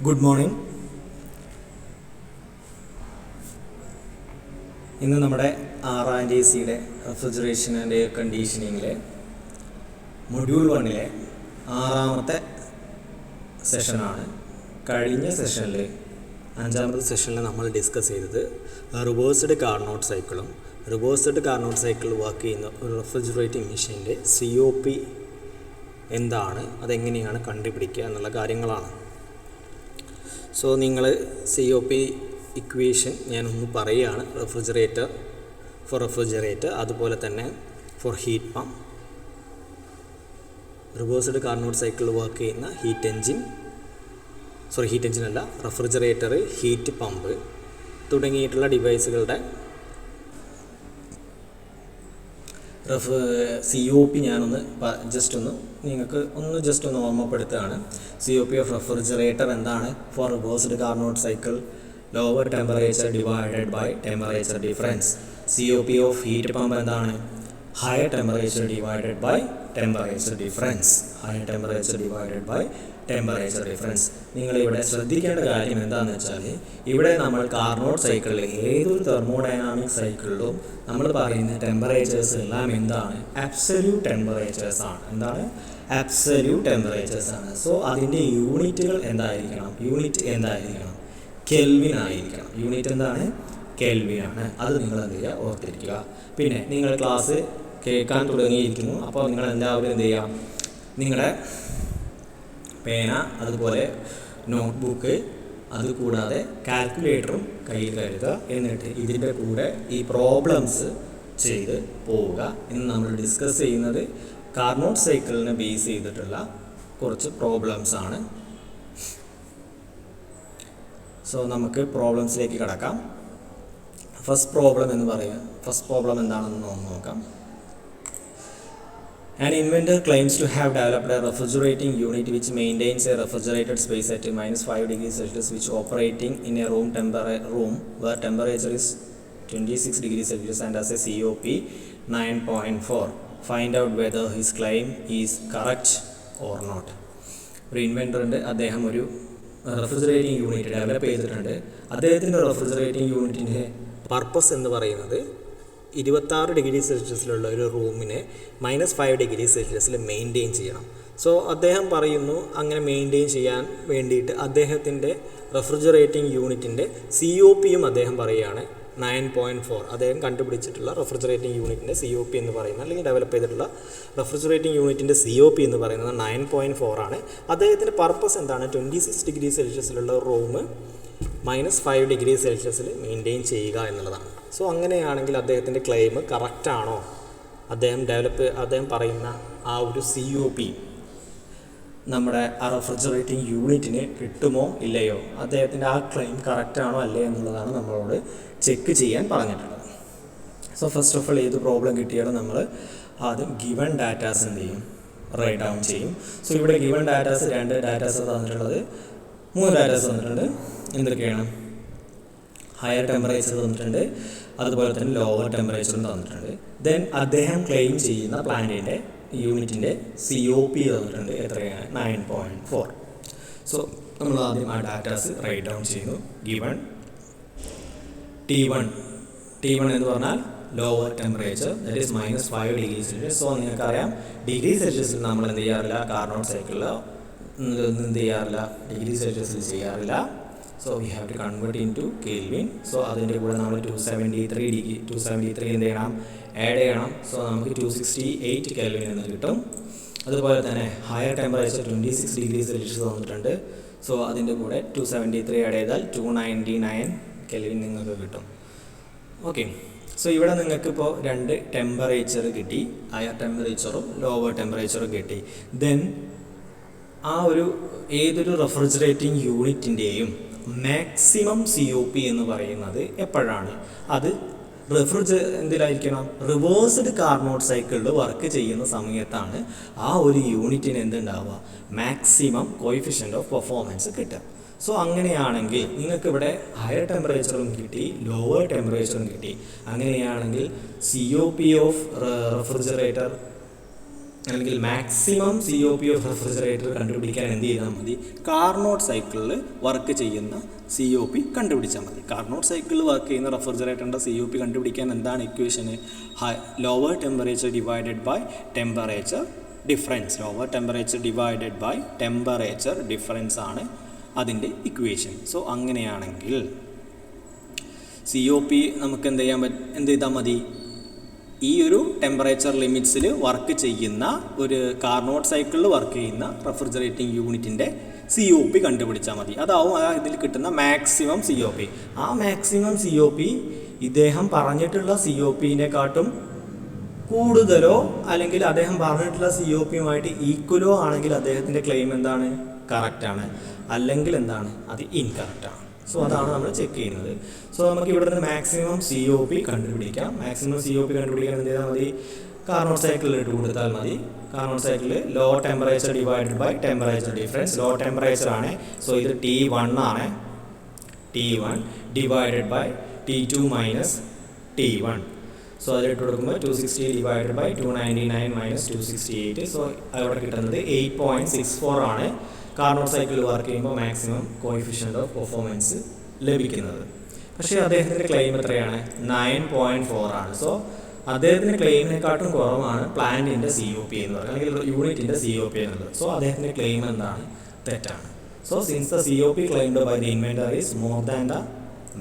Good morning. ഇന്ന് നമ്മുടെ R&Dയുടെ refrigeration and air കണ്ടീഷനിങ്ങിലെ module 1-ലെ 6-ാമത്തെ സെഷനാണ്. കഴിഞ്ഞ സെഷനിൽ 5-ാമത്തെ സെഷനിൽ നമ്മൾ ഡിസ്കസ് ചെയ്തത് റിവേഴ്സ്ഡ് കാർനോട്ട് സൈക്കിളും റിവേഴ്സ്ഡ് കാർനോട്ട് സൈക്കിൾ വർക്ക് ചെയ്യുന്ന ഒരു റെഫ്രിജറേറ്റിംഗ് മെഷീൻ്റെ COP എന്താണ്, അതെങ്ങനെയാണ് കണ്ടുപിടിക്കുക എന്നുള്ള കാര്യങ്ങളാണ്. സോ നിങ്ങൾ COP ഇക്വേഷൻ ഞാനൊന്ന് പറയുകയാണ്. റെഫ്രിജറേറ്റർ അതുപോലെ തന്നെ for heat pump, reversed Carnot cycle work ചെയ്യുന്ന ഹീറ്റ് എൻജിൻ അല്ല, റെഫ്രിജറേറ്റർ, ഹീറ്റ് പമ്പ് തുടങ്ങിയിട്ടുള്ള ഡിവൈസുകളുടെ COP ഞാനൊന്ന് നിങ്ങൾക്ക് ഒന്ന് ഓർമ്മപ്പെടുത്തുകയാണ്. COP ഓഫ് റെഫ്രിജറേറ്റർ എന്താണ്? For reversed Carnot cycle, lower temperature divided by temperature difference. COP of heat pump എന്താണ്? Higher temperature divided by temperature difference. നിങ്ങളിവിടെ ശ്രദ്ധിക്കേണ്ട കാര്യം എന്താണെന്ന് വെച്ചാൽ, ഇവിടെ നമ്മൾ കാർനോട്ട് സൈക്കിളിൽ ഏതൊരു തെർമോഡൈനാമിക് സൈക്കിളിലും നമ്മൾ പറയുന്ന ടെമ്പറേച്ചേഴ്സ് എല്ലാം എന്താണ്? അബ്സല്യൂട്ട് ടെമ്പറേച്ചേഴ്സ് ആണ്. എന്താണ്? അബ്സല്യൂട്ട് ടെമ്പറേച്ചേഴ്സ് ആണ്. സോ അതിൻ്റെ യൂണിറ്റുകൾ എന്തായിരിക്കണം? കെൽവിൻ ആയിരിക്കണം. യൂണിറ്റ് എന്താണ്? കെൽവിൻ ആണ്. അത് നിങ്ങൾ എന്ത് ചെയ്യുക? ഓർത്തിരിക്കുക. പിന്നെ നിങ്ങൾ ക്ലാസ് കേൾക്കാൻ തുടങ്ങിയിരിക്കുന്നു. അപ്പോൾ നിങ്ങൾ എല്ലാവരും എന്ത് ചെയ്യാം? നിങ്ങളുടെ പേന, അതുപോലെ നോട്ട്ബുക്ക്, അതുകൂടാതെ കാൽക്കുലേറ്ററും കയ്യിൽ കരുതുക. എന്നിട്ട് ഇതിൻ്റെ കൂടെ ഈ പ്രോബ്ലംസ് ചെയ്ത് പോവുക. ഇന്ന് നമ്മൾ ഡിസ്കസ് ചെയ്യുന്നത് കാർനോട്ട് സൈക്കിളിനെ ബേസ് ചെയ്തിട്ടുള്ള കുറച്ച് പ്രോബ്ലംസ് ആണ്. സോ നമുക്ക് പ്രോബ്ലംസിലേക്ക് കടക്കാം. ഫസ്റ്റ് പ്രോബ്ലം എന്താണെന്ന് നോക്കാം. An inventor claims to have developed a refrigerating unit which maintains a refrigerated space at -5 degrees Celsius, which operating in a room where temperature is 26 degrees Celsius and has a COP 9.4. Find out whether his claim is correct or not. ഒരു inventor ഉണ്ട്, അദ്ദേഹം ഒരു refrigerating unit develop ചെയ്തിട്ടുണ്ട്. അദ്ദേഹത്തിൻ്റെ refrigerating യൂണിറ്റിൻ്റെ purpose എന്ന് പറയുന്നത് 26 degree സെൽഷ്യസിലുള്ള ഒരു റൂമിനെ -5 ഡിഗ്രി സെൽഷ്യസിൽ മെയിൻറ്റെയിൻ ചെയ്യണം. സോ അദ്ദേഹം പറയുന്നു, അങ്ങനെ മെയിൻറ്റെയിൻ ചെയ്യാൻ വേണ്ടിയിട്ട് അദ്ദേഹത്തിൻ്റെ റെഫ്രിജറേറ്റിംഗ് യൂണിറ്റിൻ്റെ COPയും അദ്ദേഹം പറയുകയാണ് 9.4. അദ്ദേഹം കണ്ടുപിടിച്ചിട്ടുള്ള റെഫ്രിജറേറ്റിംഗ് യൂണിറ്റിൻ്റെ COP എന്ന് പറയുന്നത്, അല്ലെങ്കിൽ ഡെവലപ്പ് ചെയ്തിട്ടുള്ള റെഫ്രിജറേറ്റിംഗ് യൂണിറ്റിൻ്റെ COP എന്ന് പറയുന്നത് 9.4 ആണ്. അദ്ദേഹത്തിൻ്റെ പർപ്പസ് എന്താണ്? 26 ഡിഗ്രി സെൽഷ്യസിലുള്ള റൂം -5 ഡിഗ്രി സെൽഷ്യസിൽ മെയിൻറ്റെയിൻ ചെയ്യുക എന്നുള്ളതാണ്. സോ അങ്ങനെയാണെങ്കിൽ അദ്ദേഹത്തിൻ്റെ ക്ലെയിം കറക്റ്റാണോ? അദ്ദേഹം പറയുന്ന ആ ഒരു COP നമ്മുടെ ആ റെഫ്രിജറേറ്റിംഗ് യൂണിറ്റിന് കിട്ടുമോ ഇല്ലയോ, അദ്ദേഹത്തിൻ്റെ ആ ക്ലെയിം കറക്റ്റാണോ അല്ലേ എന്നുള്ളതാണ് നമ്മളോട് ചെക്ക് ചെയ്യാൻ പറഞ്ഞിട്ടുള്ളത്. സോ ഫസ്റ്റ് ഓഫ് ഓൾ ഏത് പ്രോബ്ലം കിട്ടിയാലും നമ്മൾ ആദ്യം ഗിവൺ ഡാറ്റാസ് എന്ത് ചെയ്യും? റൈറ്റ് ഡൗൺ ചെയ്യും. സോ ഇവിടെ ഗിവൺ ഡാറ്റാസ് 2 ഡാറ്റാസ് തന്നിട്ടുള്ളത്, 3 ഡാറ്റാസ് തന്നിട്ടുണ്ട്. എന്തൊക്കെയാണ്? ഹയർ ടെമ്പറേച്ചർ തന്നിട്ടുണ്ട്, അതുപോലെ തന്നെ ലോവർ ടെമ്പറേച്ചറും തന്നിട്ടുണ്ട്. ദെൻ അദ്ദേഹം ക്ലെയിം ചെയ്യുന്ന പ്ലാന്റിൻ്റെ യൂണിറ്റിൻ്റെ COP തന്നിട്ടുണ്ട്. എത്രയാണ്? 9.4. സോ നമ്മൾ ആദ്യം ആ ഡാറ്റാസ് റൈറ്റ് ഡൗൺ ചെയ്യുന്നു. ഗിവൺ T1 എന്ന് പറഞ്ഞാൽ lower temperature, that is -5 degree Celsius. So നിങ്ങൾക്കറിയാം, ഡിഗ്രി സെൽഷ്യസിൽ നമ്മൾ എന്ത് ചെയ്യാറില്ല? കാർനോട്ട് സൈക്കിളിൽ എന്ത് ചെയ്യാറില്ല? ഡിഗ്രി സെൽഷ്യസിൽ ചെയ്യാറില്ല. So we have to convert into Kelvin. So അതിൻ്റെ കൂടെ നമ്മൾ 273 എന്ത് ചെയ്യണം? ആഡ് ചെയ്യണം. സോ നമുക്ക് 268 കെൽവിൻ എന്ന് കിട്ടും. അതുപോലെ തന്നെ ഹയർ ടെമ്പറേച്ചർ 26 ഡിഗ്രി സെൽഷ്യസ് തന്നിട്ടുണ്ട്. സോ അതിൻ്റെ കൂടെ 273 ആഡ് ചെയ്താൽ 299 കെൽവിൻ നിങ്ങൾക്ക് കിട്ടും. ഓക്കെ. സോ ഇവിടെ നിങ്ങൾക്കിപ്പോൾ 2 ടെമ്പറേച്ചർ കിട്ടി, ഹയർ ടെമ്പറേച്ചറും ലോവർ ടെമ്പറേച്ചറും കിട്ടി. ദെൻ ആ ഒരു ഏതൊരു റെഫ്രിജറേറ്റിംഗ് യൂണിറ്റിൻ്റെയും മാക്സിമം COP എന്ന് പറയുന്നത് എപ്പോഴാണ്? അത് എന്തിലായിരിക്കണം? റിവേഴ്സ്ഡ് കാർനോട്ട് സൈക്കിളിൽ വർക്ക് ചെയ്യുന്ന സമയത്താണ് ആ ഒരു യൂണിറ്റിന് എന്തുണ്ടാവുക? മാക്സിമം കോഎഫിഷ്യൻ്റ് ഓഫ് പെർഫോമൻസ് കിട്ടുക. സോ അങ്ങനെയാണെങ്കിൽ നിങ്ങൾക്കിവിടെ ഹയർ ടെമ്പറേച്ചറും കിട്ടി, ലോവർ ടെമ്പറേച്ചറും കിട്ടി. അങ്ങനെയാണെങ്കിൽ COP ഓഫ് റെഫ്രിജറേറ്റർ അല്ലെങ്കിൽ മാക്സിമം COP ഓഫ് റെഫ്രിജറേറ്റർ കണ്ടുപിടിക്കാൻ എന്ത് ചെയ്താൽ മതി? കാർനോട്ട് സൈക്കിളിൽ വർക്ക് ചെയ്യുന്ന COP കണ്ടുപിടിച്ചാൽ മതി. കാർനോട്ട് സൈക്കിളിൽ വർക്ക് ചെയ്യുന്ന റെഫ്രിജറേറ്ററിൻ്റെ COP കണ്ടുപിടിക്കാൻ എന്താണ് equation? Lower temperature divided by temperature difference. Lower temperature divided by temperature difference ആണ് അതിൻ്റെ ഇക്വേഷൻ. സോ അങ്ങനെയാണെങ്കിൽ COP നമുക്ക് എന്ത് ചെയ്താൽ മതി? ഈ ഒരു ടെമ്പറേച്ചർ ലിമിറ്റ്സിൽ വർക്ക് ചെയ്യുന്ന ഒരു കാർനോട്ട് സൈക്കിളിൽ വർക്ക് ചെയ്യുന്ന റെഫ്രിജറേറ്റിംഗ് യൂണിറ്റിൻ്റെ COP കണ്ടുപിടിച്ചാൽ മതി. അതാവും ഇതിൽ കിട്ടുന്ന മാക്സിമം COP. ആ മാക്സിമം COP ഇദ്ദേഹം പറഞ്ഞിട്ടുള്ള COPനെക്കാട്ടും കൂടുതലോ അല്ലെങ്കിൽ അദ്ദേഹം പറഞ്ഞിട്ടുള്ള COPയുമായിട്ട് ഈക്വലോ ആണെങ്കിൽ അദ്ദേഹത്തിൻ്റെ ക്ലെയിം എന്താണ്? കറക്റ്റാണ്. അല്ലെങ്കിൽ എന്താണ്? അത് ഇൻകറക്റ്റാണ്. സോ അതാണ് നമ്മൾ ചെക്ക് ചെയ്യുന്നത്. സോ നമുക്ക് ഇവിടെ നിന്ന് മാക്സിമം COP കണ്ടുപിടിക്കാം. മാക്സിമം COP കണ്ടുപിടിക്കാൻ എന്ത് ചെയ്താൽ മതി? കാർനോട്ട് സൈക്കിളിൽ ഇട്ട് കൊടുത്താൽ മതി. കാർനോട്ട് സൈക്കിളിൽ low temperature divided by temperature difference. Low temperature ആണ്. സോ ഇത് T1 ആണ്. T1 divided by T2 minus T1. So അതിലിട്ട് കൊടുക്കുമ്പോൾ 260 ഡിവൈഡഡ് ബൈ 299 മൈനസ് 268. സോ അവിടെ കിട്ടുന്നത് 8.64 ആണ് കാർനോട്ട് സൈക്കിളിൽ വർക്ക് ചെയ്യുമ്പോൾ മാക്സിമം കോഎഫിഷ്യൻ്റ് ഓഫ് പെർഫോമൻസ് ലഭിക്കുന്നത്. പക്ഷേ അദ്ദേഹത്തിൻ്റെ ക്ലെയിം എത്രയാണ്? 9.4 ആണ്. സോ അദ്ദേഹത്തിൻ്റെ ക്ലെയിമിനെക്കാട്ടും കുറവാണ് പ്ലാന്റിൻ്റെ COP എന്ന് പറയുന്നത്, അല്ലെങ്കിൽ യൂണിറ്റിൻ്റെ COP എന്നുള്ളത്. സോ അദ്ദേഹത്തിൻ്റെ ക്ലെയിം എന്താണ്? തെറ്റാണ്. So since the COP claimed by the inventor is more than the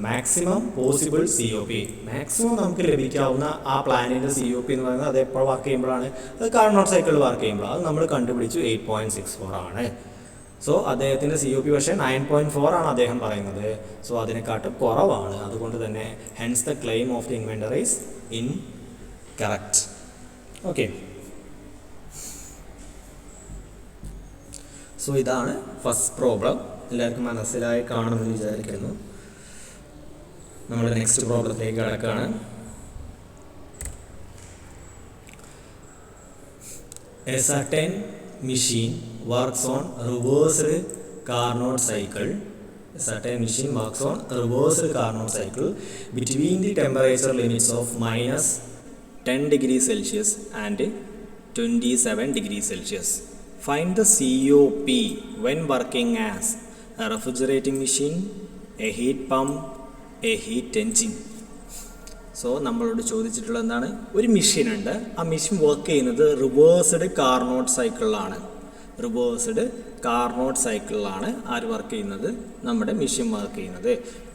maximum possible COP. Maximum നമുക്ക് ലഭിക്കാവുന്ന ആ പ്ലാനിൻ്റെ COP എന്ന് പറയുന്നത് അത് എപ്പോൾ വർക്ക് ചെയ്യുമ്പോഴാണ്? അത് കാർനോട്ട് സൈക്കിളിൽ വർക്ക് ചെയ്യുമ്പോൾ. അത് നമ്മൾ കണ്ടുപിടിച്ചു 8.64 ആണ്. സോ അദ്ദേഹത്തിൻ്റെ COP പക്ഷേ 9.4 ആണ് അദ്ദേഹം പറയുന്നത്. സോ അതിനെക്കാട്ടും കുറവാണ്. അതുകൊണ്ട് തന്നെ hence the claim of the inventor is incorrect. Okay. So ഇതാണ് ഫസ്റ്റ് പ്രോബ്ലം. എല്ലാവർക്കും മനസ്സിലായി കാണുമെന്ന് വിചാരിക്കുന്നു. നമ്മൾ നെക്സ്റ്റ് പ്രോബ്ലത്തിലേക്ക് കടക്കുകയാണ്. A certain machine works on reversed Carnot cycle. A certain machine works on reversed Carnot cycle between the temperature limits of minus 10 degrees Celsius and 27 degrees Celsius. Find the COP when working as a refrigerating machine, a heat pump, a heat engine. So നമ്മളോട് ചോദിച്ചിട്ടുള്ളത് എന്താണ്? ഒരു മെഷീനുണ്ട്. ആ machine work ചെയ്യുന്നത് reversed Carnot സൈക്കിളിലാണ്. Reversed Carnot സൈക്കിളിലാണ് ആര് work ചെയ്യുന്നത്? നമ്മുടെ machine work ചെയ്യുന്നത്.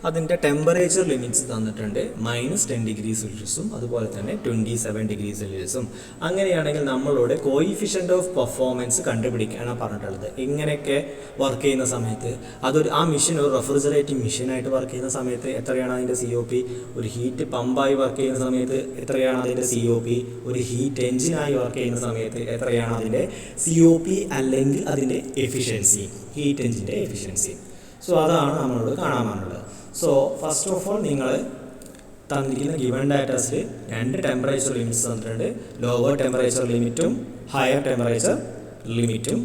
അതിൻ്റെ ടെമ്പറേച്ചർ ലിമിറ്റ്സ് തന്നിട്ടുണ്ട്. -10 ഡിഗ്രി സെൽഷ്യസും അതുപോലെ തന്നെ 27 ഡിഗ്രി സെൽഷ്യസും. അങ്ങനെയാണെങ്കിൽ നമ്മളോട് കോയിഫിഷ്യൻ്റ് ഓഫ് പെർഫോമൻസ് കണ്ടുപിടിക്കാനാണ് പറഞ്ഞിട്ടുള്ളത്. ഇങ്ങനെയൊക്കെ വർക്ക് ചെയ്യുന്ന സമയത്ത് ആ മെഷീൻ ഒരു റെഫ്രിജറേറ്റിംഗ് മെഷീനായിട്ട് വർക്ക് ചെയ്യുന്ന സമയത്ത് എത്രയാണ് അതിൻ്റെ COP? ഒരു ഹീറ്റ് പമ്പായി വർക്ക് ചെയ്യുന്ന സമയത്ത് എത്രയാണ് അതിൻ്റെ COP? ഒരു ഹീറ്റ് എഞ്ചിനായി വർക്ക് ചെയ്യുന്ന സമയത്ത് എത്രയാണ് അതിൻ്റെ COP അല്ലെങ്കിൽ അതിൻ്റെ എഫിഷ്യൻസി, ഹീറ്റ് എഞ്ചിൻ്റെ എഫിഷ്യൻസി. സോ അതാണ് നമ്മളോട് കാണാനുള്ളത്. സോ ഫസ്റ്റ് ഓഫ് ഓൾ നിങ്ങൾ തന്നിരിക്കുന്ന ഗിവൺ ഡാറ്റാസിൽ 2 ടെമ്പറേച്ചർ ലിമിറ്റ്സ് തന്നിട്ടുണ്ട്. ലോവർ ടെമ്പറേച്ചർ ലിമിറ്റും ഹയർ ടെമ്പറേച്ചർ ലിമിറ്റും.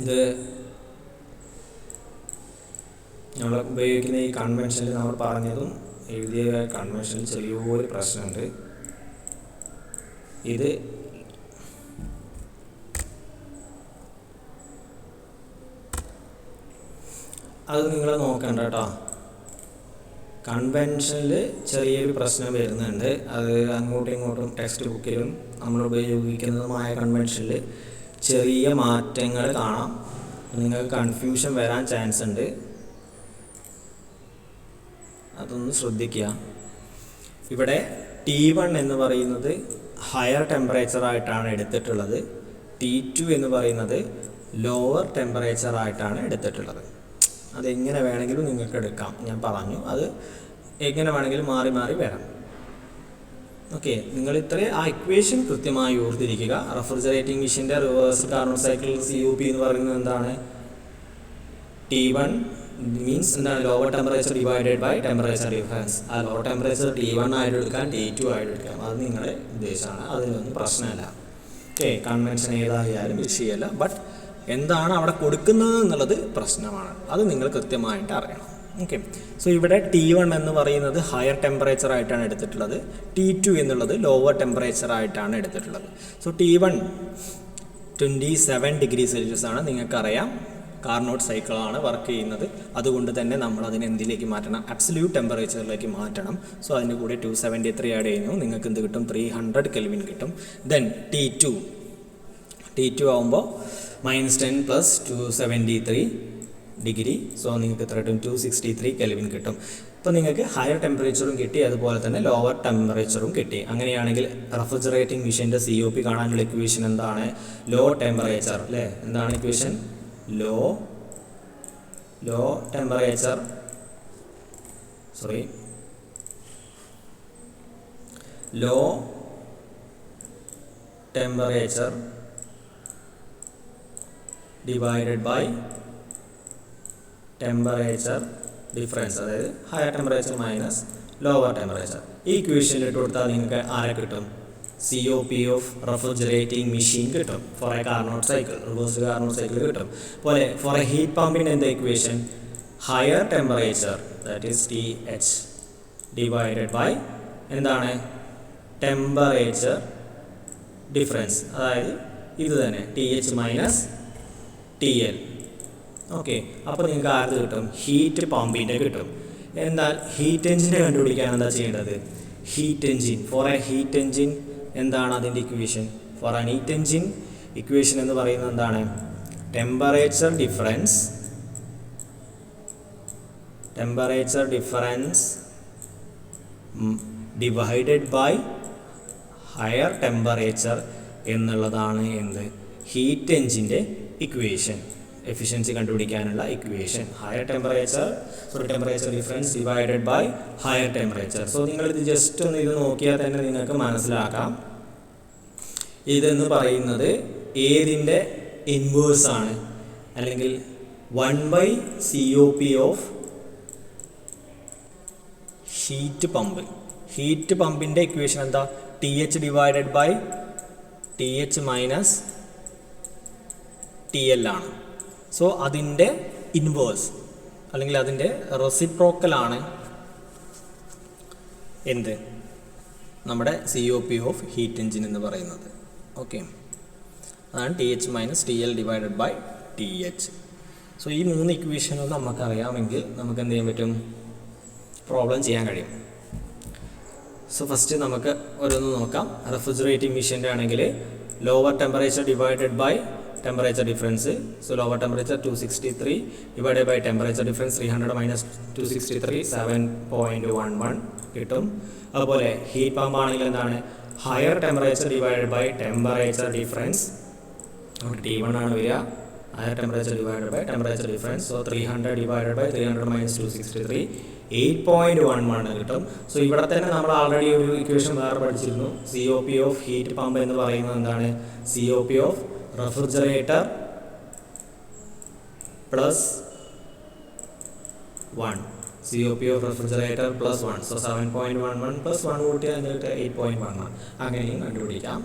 ഇത് നമ്മൾ ഉപയോഗിക്കുന്ന ഈ കൺവെൻഷനിൽ നമ്മൾ പറഞ്ഞതും എഴുതിയ കൺവെൻഷനിൽ ചെറിയൊരു പ്രശ്നമുണ്ട്. ഇത് അത് നിങ്ങൾ നോക്കണ്ട കേട്ടോ. കൺവെൻഷനിൽ ചെറിയൊരു പ്രശ്നം വരുന്നുണ്ട്. അത് അങ്ങോട്ടും ഇങ്ങോട്ടും ടെക്സ്റ്റ് ബുക്കിലും നമ്മൾ ഉപയോഗിക്കുന്നതുമായ കൺവെൻഷനിൽ ചെറിയ മാറ്റങ്ങൾ കാണാം. നിങ്ങൾക്ക് കൺഫ്യൂഷൻ വരാൻ ചാൻസ് ഉണ്ട്. അതൊന്ന് ശ്രദ്ധിക്കുക. ഇവിടെ T1 എന്ന് പറയുന്നത് ഹയർ ടെമ്പറേച്ചറായിട്ടാണ് എടുത്തിട്ടുള്ളത്. T2 എന്ന് പറയുന്നത് ലോവർ ടെമ്പറേച്ചറായിട്ടാണ് എടുത്തിട്ടുള്ളത്. അതെങ്ങനെ വേണമെങ്കിലും നിങ്ങൾക്ക് എടുക്കാം. ഞാൻ പറഞ്ഞു അത് എങ്ങനെ വേണമെങ്കിലും മാറി മാറി വരാം. ഓക്കെ, നിങ്ങൾ ആ ഇക്വേഷൻ കൃത്യമായി ഓർത്തിരിക്കുക. റെഫ്രിജറേറ്റിംഗ് മെഷീൻ്റെ റിവേഴ്സ് കാർനോട്ട് സൈക്കിൾ COP എന്ന് പറയുന്നത് എന്താണ്? T1 മീൻസ് എന്താണ്? Lower temperature divided by temperature difference. ആ ലോവർ ടെമ്പറേച്ചർ T1 ആയിട്ട് എടുക്കാം, T2 ആയിട്ട് എടുക്കാം. അത് നിങ്ങളുടെ ഉദ്ദേശമാണ്. അതിനൊന്നും പ്രശ്നമല്ല. ഓക്കെ, കൺവെൻഷൻ ഏതായാലും വിഷയമല്ല. ബട്ട് എന്താണ് അവിടെ കൊടുക്കുന്നത് എന്നുള്ളത് പ്രശ്നമാണ്. അത് നിങ്ങൾ കൃത്യമായിട്ട് അറിയണം. ഓക്കെ. സോ ഇവിടെ T1 എന്ന് പറയുന്നത് ഹയർ ടെമ്പറേച്ചർ ആയിട്ടാണ് എടുത്തിട്ടുള്ളത്, T2 എന്നുള്ളത് ലോവർ ടെമ്പറേച്ചർ ആയിട്ടാണ് എടുത്തിട്ടുള്ളത്. സോ T1 27 ഡിഗ്രി സെൽഷ്യസ് ആണ്. നിങ്ങൾക്കറിയാം കാർനോട്ട് സൈക്കിളാണ് വർക്ക് ചെയ്യുന്നത്, അതുകൊണ്ട് തന്നെ നമ്മൾ അതിനെ എന്തിലേക്ക് മാറ്റണം, അബ്സല്യൂട്ട് ടെമ്പറേച്ചറിലേക്ക് മാറ്റണം. സോ അതിൻ്റെ കൂടെ 273 ആഡ് ചെയ്യുന്നു, നിങ്ങൾക്ക് എന്ത് കിട്ടും, 300 കെൽവിൻ കിട്ടും. ദെൻ T2 ആകുമ്പോൾ -10 + 273 ഡിഗ്രി. സോ നിങ്ങൾക്ക് എത്ര കിട്ടും, 263 കെൽവിൻ കിട്ടും. അപ്പോൾ നിങ്ങൾക്ക് ഹയർ ടെമ്പറേച്ചറും കിട്ടി, അതുപോലെ തന്നെ ലോവർ ടെമ്പറേച്ചറും കിട്ടി. അങ്ങനെയാണെങ്കിൽ റെഫ്രിജറേറ്റിംഗ് മെഷീൻ്റെ COP കാണാനുള്ള ഇക്വേഷൻ എന്താണ്, ലോ ടെമ്പറേച്ചർ അല്ലേ. എന്താണ് equation, low temperature divided by temperature difference, അതായത് higher temperature minus lower temperature. ഈ ഇക്വേഷനിൽ ഇട്ട് കൊടുത്താൽ നിങ്ങൾക്ക് ആരെ കിട്ടും, COP ഓഫ് റെഫ്രിജറേറ്റിംഗ് മെഷീൻ കിട്ടും for a Carnot cycle, reversed Carnot cycle കിട്ടും. പോലെ ഫോർ എ ഹീറ്റ് പമ്പിൻ്റെ എന്താ equation, higher temperature that is TH divided by എന്താണ്, ടെമ്പറേച്ചർ ഡിഫറൻസ്, അതായത് ഇത് തന്നെ TH മൈനസ് TL. ഓക്കെ. അപ്പോൾ നിങ്ങൾക്ക് ആർക്ക് കിട്ടും, ഹീറ്റ് പമ്പിൻ്റെ കിട്ടും. എന്നാൽ ഹീറ്റ് എഞ്ചിൻ്റെ കണ്ടുപിടിക്കാൻ എന്താ ചെയ്യേണ്ടത്, heat engine, for a heat engine എന്താണ് അതിൻ്റെ equation, for an heat engine equation എന്ന് പറയുന്നത് എന്താണ്, temperature difference divided by higher temperature എന്നുള്ളതാണ് എന്ത്, ഹീറ്റ് എഞ്ചിൻ്റെ ഇക്വേഷൻ, എഫിഷ്യൻസി കണ്ടുപിടിക്കാനുള്ള equation. Temperature difference divided by higher temperature. So നിങ്ങളിത് ജസ്റ്റ് ഒന്ന് ഇത് നോക്കിയാൽ തന്നെ നിങ്ങൾക്ക് മനസ്സിലാക്കാം, ഇതെന്ന് പറയുന്നത് ഏതിൻ്റെ ഇൻവേഴ്സ് ആണ്, അല്ലെങ്കിൽ 1/COP ഓഫ് ഹീറ്റ് പമ്പിൻ്റെ ഇക്വേഷൻ എന്താ, TH divided by TH minus TL ആണ്. സോ അതിൻ്റെ ഇൻവേഴ്സ് അല്ലെങ്കിൽ അതിൻ്റെ റെസിപ്രോക്കലാണ് എന്ത്, നമ്മുടെ COP ഓഫ് ഹീറ്റ് എഞ്ചിൻ എന്ന് പറയുന്നത്. ഓക്കെ, അതാണ് TH minus TL divided by TH. So ഈ 3 ഇക്വേഷനും നമുക്കറിയാമെങ്കിൽ നമുക്ക് എന്ത് ചെയ്യാൻ പറ്റും, പ്രോബ്ലം ചെയ്യാൻ കഴിയും. സോ ഫസ്റ്റ് നമുക്ക് ഓരോന്ന് നോക്കാം. റെഫ്രിജറേറ്റിംഗ് മെഷീൻ്റെ ആണെങ്കിൽ lower temperature divided by temperature difference. So lower temperature 263 divided by temperature difference 300 minus 263 7.11 കിട്ടും. അതുപോലെ ഹീറ്റ് പമ്പ് ആണെങ്കിൽ എന്താണ്, higher temperature divided by temperature difference, T1 ആണ് വരിക, higher temperature divided by temperature difference. So 300 divided by 300 minus 263 8.11 കിട്ടും. So ഇവിടെ തന്നെ നമ്മൾ ആൾറെഡി ഒരു ഇക്വേഷൻ വേറെ പഠിച്ചിരുന്നു, COP ഓഫ് ഹീറ്റ് പമ്പ് എന്ന് പറയുന്നത് എന്താണ്, COP of refrigerator plus 1, COP of refrigerator plus 1. So 7.11 plus 1 കൂട്ടിയാൽ എന്നിട്ട് 8.11, അങ്ങനെയും കണ്ടുപിടിക്കാം.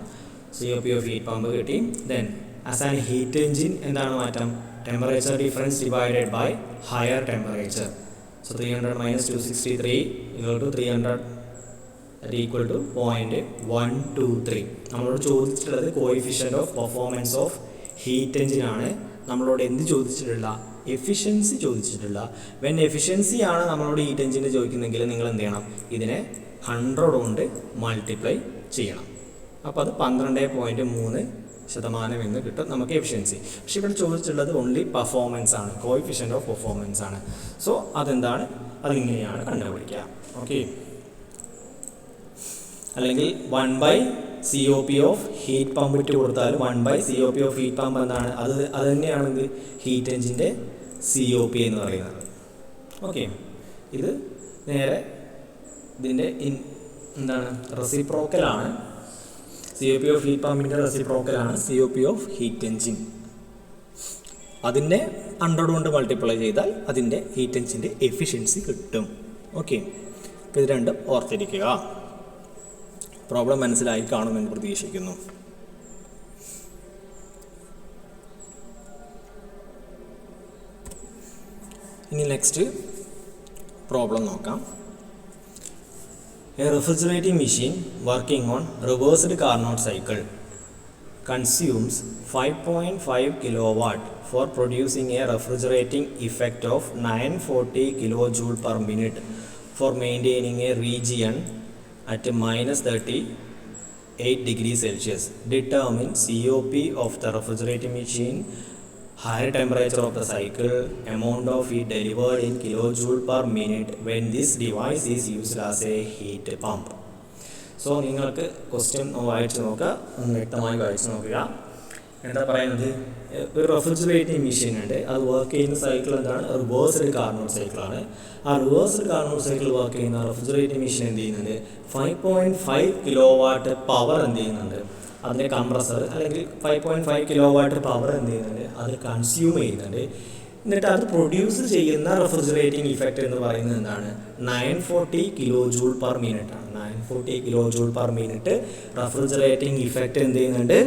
COP ഓഫ് ഹീറ്റ് പമ്പ് കിട്ടി. Then as an heat engine എന്താണ് മാറ്റം, temperature difference divided by higher temperature. So 300 minus 263 equal to 300 that equal to 0.123. നമ്മളോട് ചോദിച്ചിട്ടുള്ളത് coefficient of performance of heat engine ആണ്. നമ്മളോട് എന്ത് ചോദിച്ചിട്ടില്ല, എഫിഷ്യൻസി ചോദിച്ചിട്ടില്ല. വെൻ എഫിഷ്യൻസി ആണ് നമ്മളോട് ഹീറ്റ് എഞ്ചിന് ചോദിക്കുന്നെങ്കിൽ നിങ്ങൾ എന്ത് ചെയ്യണം, ഇതിനെ 100 കൊണ്ട് മൾട്ടിപ്ലൈ ചെയ്യണം. അപ്പോൾ അത് 12.3% എന്ന് കിട്ടും നമുക്ക് എഫിഷ്യൻസി. പക്ഷെ ഇവിടെ ചോദിച്ചിട്ടുള്ളത് ഓൺലി പെർഫോമൻസ് ആണ്, കോഎഫിഷ്യൻ്റ് ഓഫ് പെർഫോമൻസ് ആണ്. സോ അതെന്താണ്, അതിങ്ങനെയാണ് കണ്ടുപിടിക്കുക. ഓക്കെ, അല്ലെങ്കിൽ 1/COP ഓഫ് ഹീറ്റ് പമ്പ് ഇട്ട് കൊടുത്താൽ 1/COP ഓഫ് ഹീറ്റ് പമ്പ് എന്താണ്, അത് തന്നെയാണ് ഇത് ഹീറ്റ് എഞ്ചിൻ്റെ COP എന്ന് പറയുന്നത്. ഓക്കെ, ഇത് നേരെ ഇതിൻ്റെ എന്താണ് റെസിപ്രോക്കലാണ്. COP ഓഫ് ഹീറ്റ് പമ്പിൻ്റെ റെസിപ്രോക്കലാണ് COP ഓഫ് ഹീറ്റ് എഞ്ചിൻ. അതിനെ 100 കൊണ്ട് മൾട്ടിപ്ലൈ ചെയ്താൽ അതിൻ്റെ ഹീറ്റ് എഞ്ചിൻ്റെ എഫിഷ്യൻസി കിട്ടും. ഓക്കെ, അപ്പോൾ ഇത് രണ്ടും ഓർത്തിരിക്കുക. പ്രോബ്ലം മനസ്സിലായി കാണുമെന്ന് പ്രതീക്ഷിക്കുന്നു. ഇനി നെക്സ്റ്റ് പ്രോബ്ലം നോക്കാം. A refrigerating machine working on reversed Carnot cycle consumes 5.5 kilowatt for producing a refrigerating effect of 940 kilojoule per minute for maintaining a region at minus 38 degrees Celsius. Determine COP of the refrigerating machine, higher temperature of the cycle, amount of heat delivered in kilojoule per minute when this device is used as a heat pump. So നിങ്ങൾക്ക് question വായിച്ച് നോക്കുക, ഒന്ന് വ്യക്തമായി വായിച്ച് നോക്കുക. എന്താ പറയുന്നത്, ഒരു റെഫ്രിജറേറ്റിംഗ് മെഷീൻ ഉണ്ട്, അത് വർക്ക് ചെയ്യുന്ന സൈക്കിൾ എന്താണ്, റിവേഴ്സ്ഡ് കാർനോട്ട് സൈക്കിളാണ്. ആ റിവേഴ്സ്ഡ് കാർനോട്ട് സൈക്കിൾ വർക്ക് ചെയ്യുന്ന റെഫ്രിജറേറ്റിംഗ് മെഷീൻ എന്ത് ചെയ്യുന്നുണ്ട്, 5.5 കിലോവാട്ട് പവർ എന്ത് ചെയ്യുന്നുണ്ട്, അതിൻ്റെ കംപ്രസർ അല്ലെങ്കിൽ 5.5 കിലോവാട്ട് പവർ എന്ത് ചെയ്യുന്നുണ്ട്, അത് കൺസ്യൂം ചെയ്യുന്നുണ്ട്. എന്നിട്ട് അത് പ്രൊഡ്യൂസ് ചെയ്യുന്ന റെഫ്രിജറേറ്റിംഗ് ഇഫക്റ്റ് എന്ന് പറയുന്നത് എന്താണ്, 940 കിലോജൂൾ പെർ മിനിറ്റ് ആണ്. 940 കിലോജൂൾ പെർ മിനിറ്റ് റെഫ്രിജറേറ്റിംഗ് ഇഫക്റ്റ് എന്ത് ചെയ്യുന്നുണ്ട്,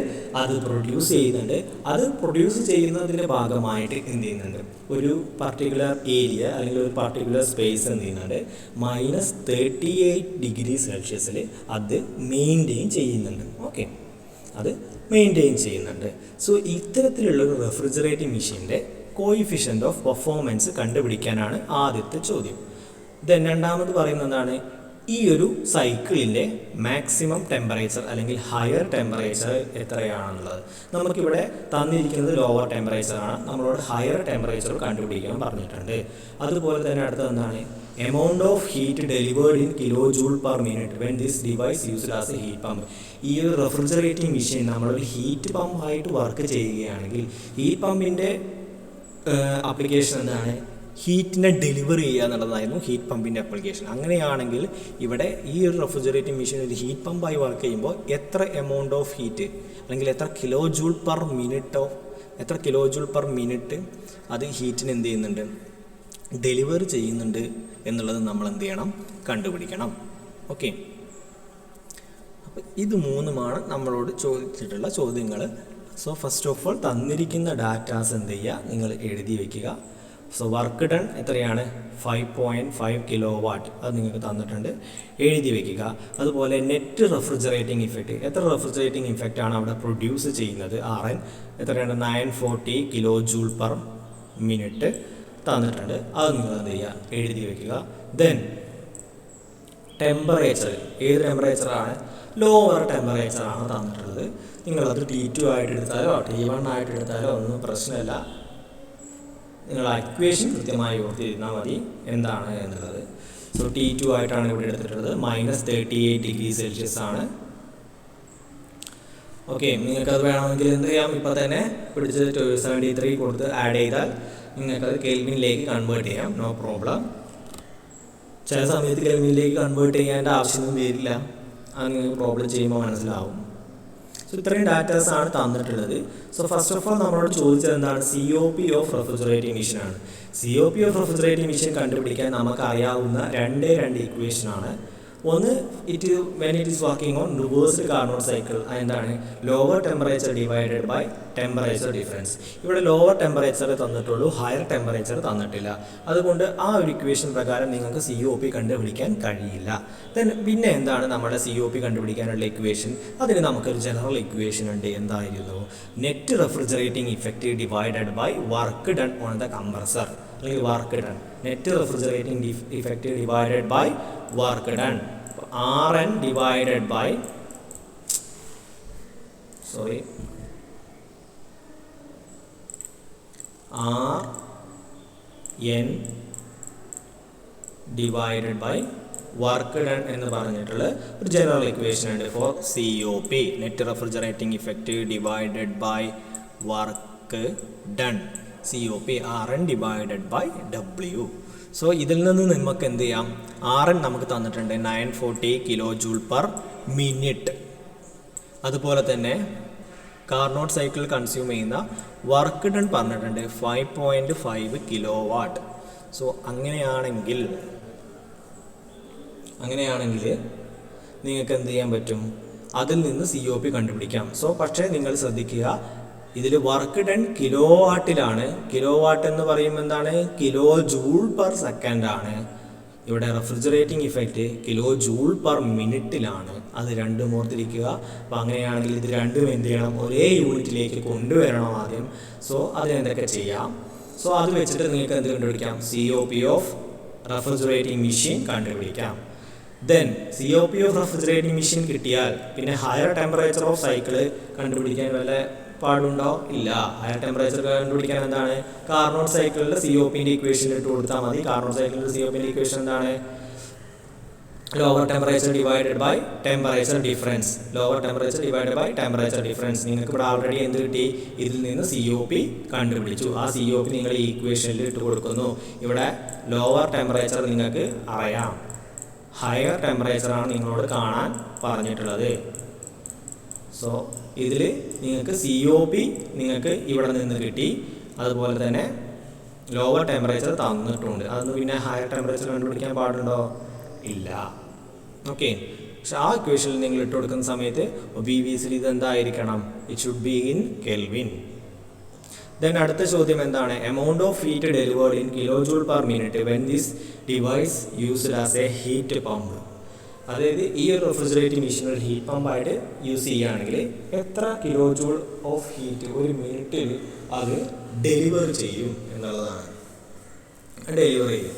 അത് പ്രൊഡ്യൂസ് ചെയ്യുന്നുണ്ട്. അത് പ്രൊഡ്യൂസ് ചെയ്യുന്നതിൻ്റെ ഭാഗമായിട്ട് എന്ത് ചെയ്യുന്നുണ്ട്, ഒരു പർട്ടിക്കുലർ ഏരിയ അല്ലെങ്കിൽ ഒരു പർട്ടിക്കുലർ സ്പേസ് എന്ത് ചെയ്യുന്നുണ്ട്, -38 ഡിഗ്രി സെൽഷ്യസിൽ അത് മെയിൻറ്റെയിൻ ചെയ്യുന്നുണ്ട്. ഓക്കെ, അത് മെയിൻറ്റെയിൻ ചെയ്യുന്നുണ്ട്. സോ ഇത്തരത്തിലുള്ളൊരു റെഫ്രിജറേറ്റിംഗ് മെഷീൻ്റെ കോയിഫിഷ്യൻ്റ് ഓഫ് പെർഫോമൻസ് കണ്ടുപിടിക്കാനാണ് ആദ്യത്തെ ചോദ്യം. ദെൻ രണ്ടാമത് പറയുന്നതാണ്, ഈ ഒരു സൈക്കിളിൻ്റെ മാക്സിമം ടെമ്പറേച്ചർ അല്ലെങ്കിൽ ഹയർ ടെമ്പറേച്ചർ എത്രയാണെന്നുള്ളത്. നമുക്കിവിടെ തന്നിരിക്കുന്നത് ലോവർ ടെമ്പറേച്ചറാണ്, നമ്മളോട് ഹയർ ടെമ്പറേച്ചർ കണ്ടുപിടിക്കാൻ പറഞ്ഞിട്ടുണ്ട്. അതുപോലെ തന്നെ അടുത്തത് എന്താണ്, amount of heat delivered in കിലോജൂൾ per minute when this device used as A heat pump. ഈ ഒരു റെഫ്രിജറേറ്റിംഗ് മെഷീൻ നമ്മളൊരു ഹീറ്റ് പമ്പായിട്ട് വർക്ക് ചെയ്യുകയാണെങ്കിൽ ഹീറ്റ് പമ്പിൻ്റെ ആപ്ലിക്കേഷൻ എന്താണ്, ഹീറ്റിനെ ഡെലിവർ ചെയ്യുക എന്നുള്ളതായിരുന്നു ഹീറ്റ് പമ്പിൻ്റെ ആപ്ലിക്കേഷൻ. അങ്ങനെയാണെങ്കിൽ ഇവിടെ ഈ ഒരു റെഫ്രിജറേറ്റിംഗ് മെഷീൻ ഒരു ഹീറ്റ് പമ്പായി വർക്ക് ചെയ്യുമ്പോൾ എത്ര എമൗണ്ട് ഓഫ് ഹീറ്റ് അല്ലെങ്കിൽ എത്ര കിലോജൂൾ പെർ മിനിറ്റ് അത് ഹീറ്റിന് എന്ത് ചെയ്യുന്നുണ്ട്, ഡെലിവർ ചെയ്യുന്നുണ്ട് എന്നുള്ളത് നമ്മൾ എന്ത് ചെയ്യണം, കണ്ടുപിടിക്കണം. ഓക്കെ, അപ്പോൾ ഇത് മൂന്നുമാണ് നമ്മളോട് ചോദിച്ചിട്ടുള്ള ചോദ്യങ്ങൾ. സോ ഫസ്റ്റ് ഓഫ് ഓൾ തന്നിരിക്കുന്ന ഡാറ്റാസ് എന്ത് ചെയ്യുക, നിങ്ങൾ എഴുതി വയ്ക്കുക. സോ വർക്ക് ഡൺ എത്രയാണ്, 5.5 കിലോ വാട്ട്, അത് നിങ്ങൾക്ക് തന്നിട്ടുണ്ട്, എഴുതി വയ്ക്കുക. അതുപോലെ നെറ്റ് റെഫ്രിജറേറ്റിംഗ് ഇഫക്റ്റ്, എത്ര റെഫ്രിജറേറ്റിംഗ് ഇഫക്റ്റ് ആണ് അവിടെ പ്രൊഡ്യൂസ് ചെയ്യുന്നത്, RN എത്രയാണ്, 940 കിലോ ജൂൾ പെർ മിനിറ്റ് തന്നിട്ടുണ്ട്, അത് നിങ്ങൾ എന്ത് ചെയ്യുക, എഴുതി വയ്ക്കുക. ദെൻ ടെമ്പറേച്ചർ, ഏത് ടെമ്പറേച്ചറാണ്, ലോവർ ടെമ്പറേച്ചറാണ് തന്നിട്ടുള്ളത്. നിങ്ങളത് T2 ആയിട്ട് എടുത്താലോ T1 ആയിട്ട് എടുത്താലോ ഒന്നും പ്രശ്നമില്ല, നിങ്ങൾ ഇക്വേഷൻ കൃത്യമായി ഓർത്തിരുന്നാൽ മതി എന്താണ് എന്നുള്ളത്. സോ T2 ആയിട്ടാണ് ഇവിടെ എടുത്തിട്ടുള്ളത്, -38 ഡിഗ്രി സെൽഷ്യസ് ആണ്. ഓക്കെ, നിങ്ങൾക്കത് വേണമെങ്കിൽ എന്ത് ചെയ്യാം, ഇപ്പോൾ തന്നെ പിടിച്ച് 73 കൊടുത്ത് ആഡ് ചെയ്താൽ നിങ്ങൾക്കത് കെൽവിനിലേക്ക് കൺവേർട്ട് ചെയ്യാം, നോ പ്രോബ്ലം. ചില സമയത്ത് കെൽവിനിലേക്ക് കൺവേർട്ട് ചെയ്യേണ്ട ആവശ്യമൊന്നും വരില്ല, അത് നിങ്ങൾക്ക് പ്രോബ്ലം ചെയ്യുമ്പോൾ മനസ്സിലാവും. സോ ഇത്രയും ഡാറ്റാസ് ആണ് തന്നിട്ടുള്ളത്. സോ ഫസ്റ്റ് ഓഫ് ഓൾ നമ്മളോട് ചോദിച്ചത് എന്താണ്, COP ഓഫ് റെഫ്രിജറേറ്റിംഗ് മെഷീൻ ആണ്. COP ഓഫ് റെഫ്രിജറേറ്റിംഗ് മെഷീൻ കണ്ടുപിടിക്കാൻ നമുക്ക് അറിയാവുന്ന രണ്ട് ഇക്വേഷനാണ്. ഒന്ന്, when it is working on reversed Carnot cycle, എന്താണ്, lower temperature divided by temperature difference. ഇവിടെ ലോവർ ടെമ്പറേച്ചർ തന്നിട്ടുള്ളൂ, ഹയർ ടെമ്പറേച്ചർ തന്നിട്ടില്ല. അതുകൊണ്ട് ആ ഒരു ഇക്വേഷൻ പ്രകാരം നിങ്ങൾക്ക് COP കണ്ടുപിടിക്കാൻ കഴിയില്ല. പിന്നെ എന്താണ് നമ്മുടെ COP കണ്ടുപിടിക്കാനുള്ള ഇക്വേഷൻ, അതിന് നമുക്കൊരു ജനറൽ ഇക്വേഷൻ ഉണ്ട്. എന്തായിരുന്നു, net refrigerating effect divided by work done on the compressor, അല്ലെങ്കിൽ work done, net refrigerating effect divided by work done, RN divided by RN divided by work done എന്ന് പറഞ്ഞിട്ടുള്ള ഒരു general equation ഉണ്ട് for COP, net refrigerating effect divided by work done, COP RN divided by W. So ഇതിൽ നിന്ന് നമുക്ക് എന്ത് ചെയ്യാം, RN നമുക്ക് തന്നിട്ടുണ്ട് 940 കിലോ ജൂൾ പെർ മിനിറ്റ്. അതുപോലെ തന്നെ കാർനോട്ട് സൈക്കിൾ കൺസ്യൂം ചെയ്യുന്ന വർക്ക് ഡൺ പറഞ്ഞിട്ടുണ്ട് 5.5 കിലോ വാട്ട്. സോ അങ്ങനെയാണെങ്കിൽ നിങ്ങൾക്ക് എന്ത് ചെയ്യാൻ പറ്റും, അതിൽ നിന്ന് COP കണ്ടുപിടിക്കാം. സോ പക്ഷേ നിങ്ങൾ ശ്രദ്ധിക്കുക, ഇതിൽ വർക്ക് ഡൺ കിലോ വാട്ടിലാണ്. കിലോ വാട്ട് എന്ന് പറയുമ്പോൾ എന്താണ്, കിലോ ജൂൾ പെർ സെക്കൻഡ് ആണ്. ഇവിടെ refrigerating effect kilo joule per മിനിറ്റിലാണ്. അത് രണ്ടും ഓർത്തിരിക്കുക. അപ്പോൾ അങ്ങനെയാണെങ്കിൽ ഇത് രണ്ടും എന്ത് ചെയ്യണം, ഒരേ യൂണിറ്റിലേക്ക് കൊണ്ടുവരണം ആദ്യം. സോ അതിനെന്തൊക്കെ ചെയ്യാം? സോ അത് വെച്ചിട്ട് നിങ്ങൾക്ക് എന്ത് കണ്ടുപിടിക്കാം? COP ഓഫ് റെഫ്രിജറേറ്റിംഗ് മെഷീൻ കണ്ടുപിടിക്കാം. Then COP of refrigerating machine കിട്ടിയാൽ പിന്നെ ഹയർ ടെമ്പറേച്ചർ ഓഫ് സൈക്കിൾ കണ്ടുപിടിക്കാൻ വല്ല പാടുണ്ടോ? ഇല്ല. ഹയർ ടെമ്പറേച്ചർ കണ്ടുപിടിക്കാൻ എന്താണ്? കാർനോട്ട് സൈക്കിളിൽ COPന്റെ ഇക്വേഷൻ ഇട്ട് കൊടുത്താൽ മതി. കാർനോട്ട് സൈക്കിളിൽ COPന്റെ ഇക്വേഷൻ എന്താണ്? Lower temperature divided by temperature difference. Lower temperature divided by temperature difference. നിങ്ങൾക്ക് ഇവിടെ ആൾറെഡി എന്ത് കിട്ടി? ഇതിൽ നിന്ന് COP കണ്ടുപിടിച്ചു. ആ COP നിങ്ങൾ ഈ ഇക്വേഷനിൽ ഇട്ട് കൊടുക്കുന്നു. ഇവിടെ ലോവർ ടെമ്പറേച്ചർ നിങ്ങൾക്ക് അറിയാം, ഹയർ ടെമ്പറേച്ചറാണ് നിങ്ങളോട് കാണാൻ പറഞ്ഞിട്ടുള്ളത്. സോ ഇതിൽ നിങ്ങൾക്ക് COP നിങ്ങൾക്ക് ഇവിടെ നിന്ന് കിട്ടി. അതുപോലെ തന്നെ ലോവർ ടെമ്പറേച്ചർ തന്നിട്ടുണ്ട്. അതൊന്ന് പിന്നെ ഹയർ ടെമ്പറേച്ചർ കണ്ടുപിടിക്കാൻ പാടുണ്ടോ? ഇല്ല. ഓക്കെ. പക്ഷെ ആ ഇക്വേഷനിൽ നിങ്ങൾ ഇട്ട് കൊടുക്കുന്ന സമയത്ത് ഒബിവിയസ്ലി ഇത് എന്തായിരിക്കണം? It should be in kelvin. Then അടുത്ത ചോദ്യം എന്താണ്? Amount of heat delivered in kilo joule per minute when this device used as A heat pump. അതായത് ഈ ഒരു റെഫ്രിജറേറ്റിംഗ് മെഷീൻ ഒരു ഹീറ്റ് പമ്പായിട്ട് യൂസ് ചെയ്യുകയാണെങ്കിൽ എത്ര കിലോ ജൂൾ ഓഫ് ഹീറ്റ് ഒരു മിനിറ്റിൽ അത് ഡെലിവർ ചെയ്യും എന്നുള്ളതാണ്. ഡെലിവർ ചെയ്യും.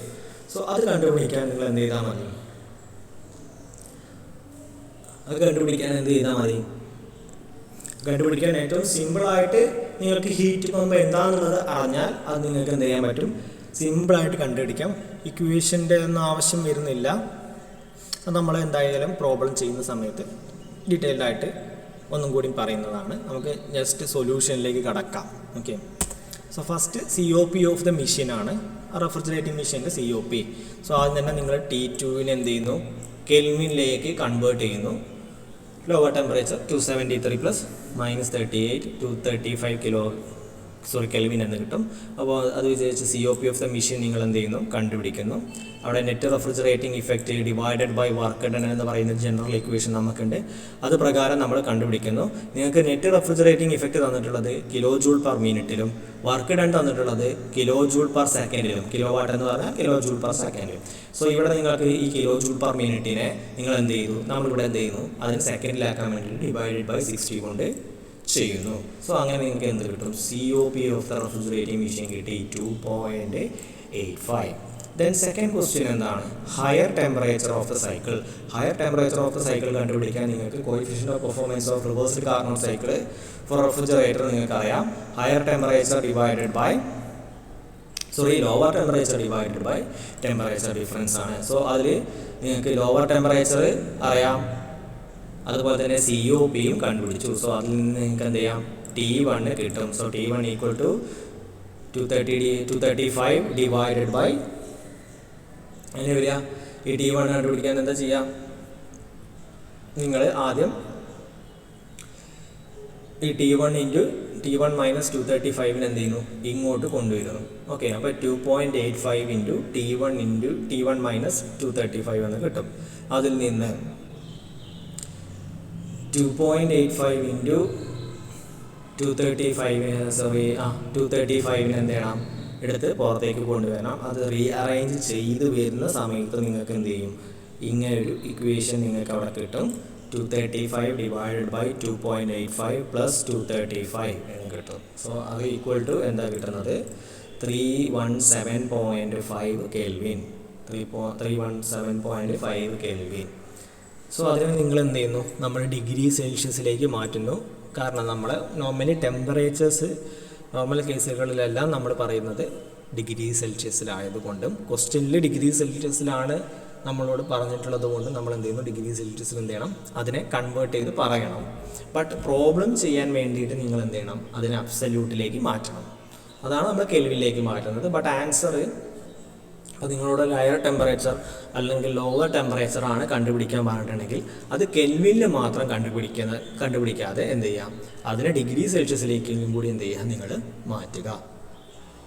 സോ അത് കണ്ടുപിടിക്കാൻ നിങ്ങൾ എന്ത് ചെയ്താൽ മതി? കണ്ടുപിടിക്കാൻ ഏറ്റവും സിമ്പിളായിട്ട് നിങ്ങൾക്ക് ഹീറ്റ് പമ്പ് എന്താണെന്നുള്ളത് അറിഞ്ഞാൽ അത് നിങ്ങൾക്ക് എന്ത് ചെയ്യാൻ പറ്റും? സിമ്പിളായിട്ട് കണ്ടുപിടിക്കാം. ഇക്വേഷൻ്റെ ഒന്നും ആവശ്യം വരുന്നില്ല. അത് നമ്മൾ എന്തായാലും പ്രോബ്ലം ചെയ്യുന്ന സമയത്ത് ഡീറ്റെയിൽഡ് ആയിട്ട് ഒന്നും കൂടി പറയുന്നതാണ്. നമുക്ക് ജസ്റ്റ് സൊല്യൂഷനിലേക്ക് കടക്കാം. Okay. So first COP of the മെഷീനാണ്, റെഫ്രിജറേറ്റിംഗ് മെഷീൻ്റെ COP. സോ ആദ്യം തന്നെ നിങ്ങൾ T2 എന്ത് ചെയ്യുന്നു? കെൽവിനിലേക്ക് കൺവേർട്ട് ചെയ്യുന്നു. ലോവർ ടെമ്പറേച്ചർ 273 പ്ലസ് -38 235 കെൽവിൻ എന്ന് കിട്ടും. അപ്പോൾ അത് വിചാരിച്ച് COP ഓഫ് ദ മെഷീൻ നിങ്ങൾ എന്ത് ചെയ്യുന്നു? കണ്ടുപിടിക്കുന്നു. അവിടെ net refrigerating effect divided by work done എന്ന് പറയുന്ന ജനറൽ ഇക്വേഷൻ നമുക്കുണ്ട്. അത് പ്രകാരം നമ്മൾ കണ്ടുപിടിക്കുന്നു. നിങ്ങൾക്ക് നെറ്റ് റെഫ്രിജറേറ്റിംഗ് ഇഫക്റ്റ് തന്നിട്ടുള്ളത് കിലോ ജൂൾ പെർ മിനിറ്റിലും വർക്ക് ഡൺ തന്നിട്ടുള്ളത് കിലോ ജൂൾ പെർ സെക്കൻഡിലും. കിലോ വാട്ട് എന്ന് പറഞ്ഞാൽ കിലോ ജൂൾ പെർ സെക്കൻഡിലും. സോ ഇവിടെ നിങ്ങൾക്ക് ഈ കിലോ ജൂൾ പെർ മിനിറ്റിനെ നിങ്ങൾ എന്ത് ചെയ്തു? നമ്മളിവിടെ എന്ത് ചെയ്യുന്നു? അതിന് സെക്കൻഡിലാക്കാൻ വേണ്ടിയിട്ട് ഡിവൈഡഡ് ബൈ 60 കൊണ്ട് ചെയ്യുന്നു. സോ അങ്ങനെ നിങ്ങൾക്ക് എന്ത് കിട്ടും? COP of the refrigerating machine കിട്ടി 2.85. ദെൻ സെക്കൻഡ് ക്വസ്റ്റ്യൻ എന്താണ്? Higher temperature of the cycle. Higher temperature of the cycle കണ്ടുപിടിക്കാൻ നിങ്ങൾക്ക് coefficient of performance of reversed Carnot cycle for refrigerator നിങ്ങൾക്ക് അറിയാം. Higher temperature divided by lower temperature divided by temperature difference ആണ്. So അതിൽ നിങ്ങൾക്ക് lower temperature അറിയാം, അതുപോലെ തന്നെ COPയും കണ്ടുപിടിച്ചു. സോ അതിൽ നിന്ന് നിങ്ങൾക്ക് എന്ത് ചെയ്യാം? T1 കിട്ടും. So T1 equal to 235 divided by എങ്ങനെ വരിക? ഈ T1 കണ്ടുപിടിക്കാൻ എന്താ ചെയ്യാം? നിങ്ങൾ ആദ്യം ഈ T1 മൈനസ് 235 എന്ത് ചെയ്യുന്നു? ഇങ്ങോട്ട് കൊണ്ടുവരുന്നു. ഓക്കെ. അപ്പോൾ 2.85 ഇൻറ്റു T1 മൈനസ് 235 എന്ന് കിട്ടും. അതിൽ നിന്ന് 2.85 ഇൻറ്റു 235 എന്ത് ചെയ്യണം? എടുത്ത് പുറത്തേക്ക് കൊണ്ടുവരണം. അത് റീഅറേഞ്ച് ചെയ്ത് വരുന്ന സമയത്ത് നിങ്ങൾക്ക് എന്ത് ചെയ്യും? ഇങ്ങനൊരു ഇക്വേഷൻ നിങ്ങൾക്ക് അവിടെ കിട്ടും. 235 ഡിവൈഡഡ് ബൈ 2.85 പ്ലസ് 235 എന്ന് കിട്ടും. സോ അത് ഈക്വൽ ടു എന്താ കിട്ടുന്നത്? 317.5 കെൽവിൻ. 317.5 കെൽവിൻ. സോ അതിന് നിങ്ങൾ എന്ത് ചെയ്യുന്നു? നമ്മൾ ഡിഗ്രി സെൽഷ്യസിലേക്ക് മാറ്റുന്നു. കാരണം നമ്മൾ നോർമലി നോർമൽ കേസുകളിലെല്ലാം നമ്മൾ പറയുന്നത് ഡിഗ്രി സെൽഷ്യസിലായതുകൊണ്ടും ക്വസ്റ്റ്യനിൽ ഡിഗ്രി സെൽഷ്യസിലാണ് നമ്മളോട് പറഞ്ഞിട്ടുള്ളത് കൊണ്ടും നമ്മൾ എന്ത് ചെയ്യുന്നു? ഡിഗ്രി സെൽഷ്യസിൽ എന്ത് ചെയ്യണം? അതിനെ കൺവേർട്ട് ചെയ്ത് പറയണം. ബട്ട് പ്രോബ്ലം ചെയ്യാൻ വേണ്ടിയിട്ട് നിങ്ങൾ എന്ത് ചെയ്യണം? അതിനെ അബ്സല്യൂട്ടിലേക്ക് മാറ്റണം. അതാണ് നമ്മൾ കെൽവിനിലേക്ക് മാറ്റുന്നത്. ബട്ട് ആൻസർ അപ്പോൾ നിങ്ങളോട് ഹയർ ടെമ്പറേച്ചർ അല്ലെങ്കിൽ ലോവർ ടെമ്പറേച്ചർ ആണ് കണ്ടുപിടിക്കാൻ പറഞ്ഞിട്ടുണ്ടെങ്കിൽ അത് കെൽവിനിൽ മാത്രം കണ്ടുപിടിക്കാതെ എന്ത് ചെയ്യാം? അതിനെ ഡിഗ്രി സെൽഷ്യസിലേക്കും കൂടി എന്ത് ചെയ്യുക? നിങ്ങൾ മാറ്റുക.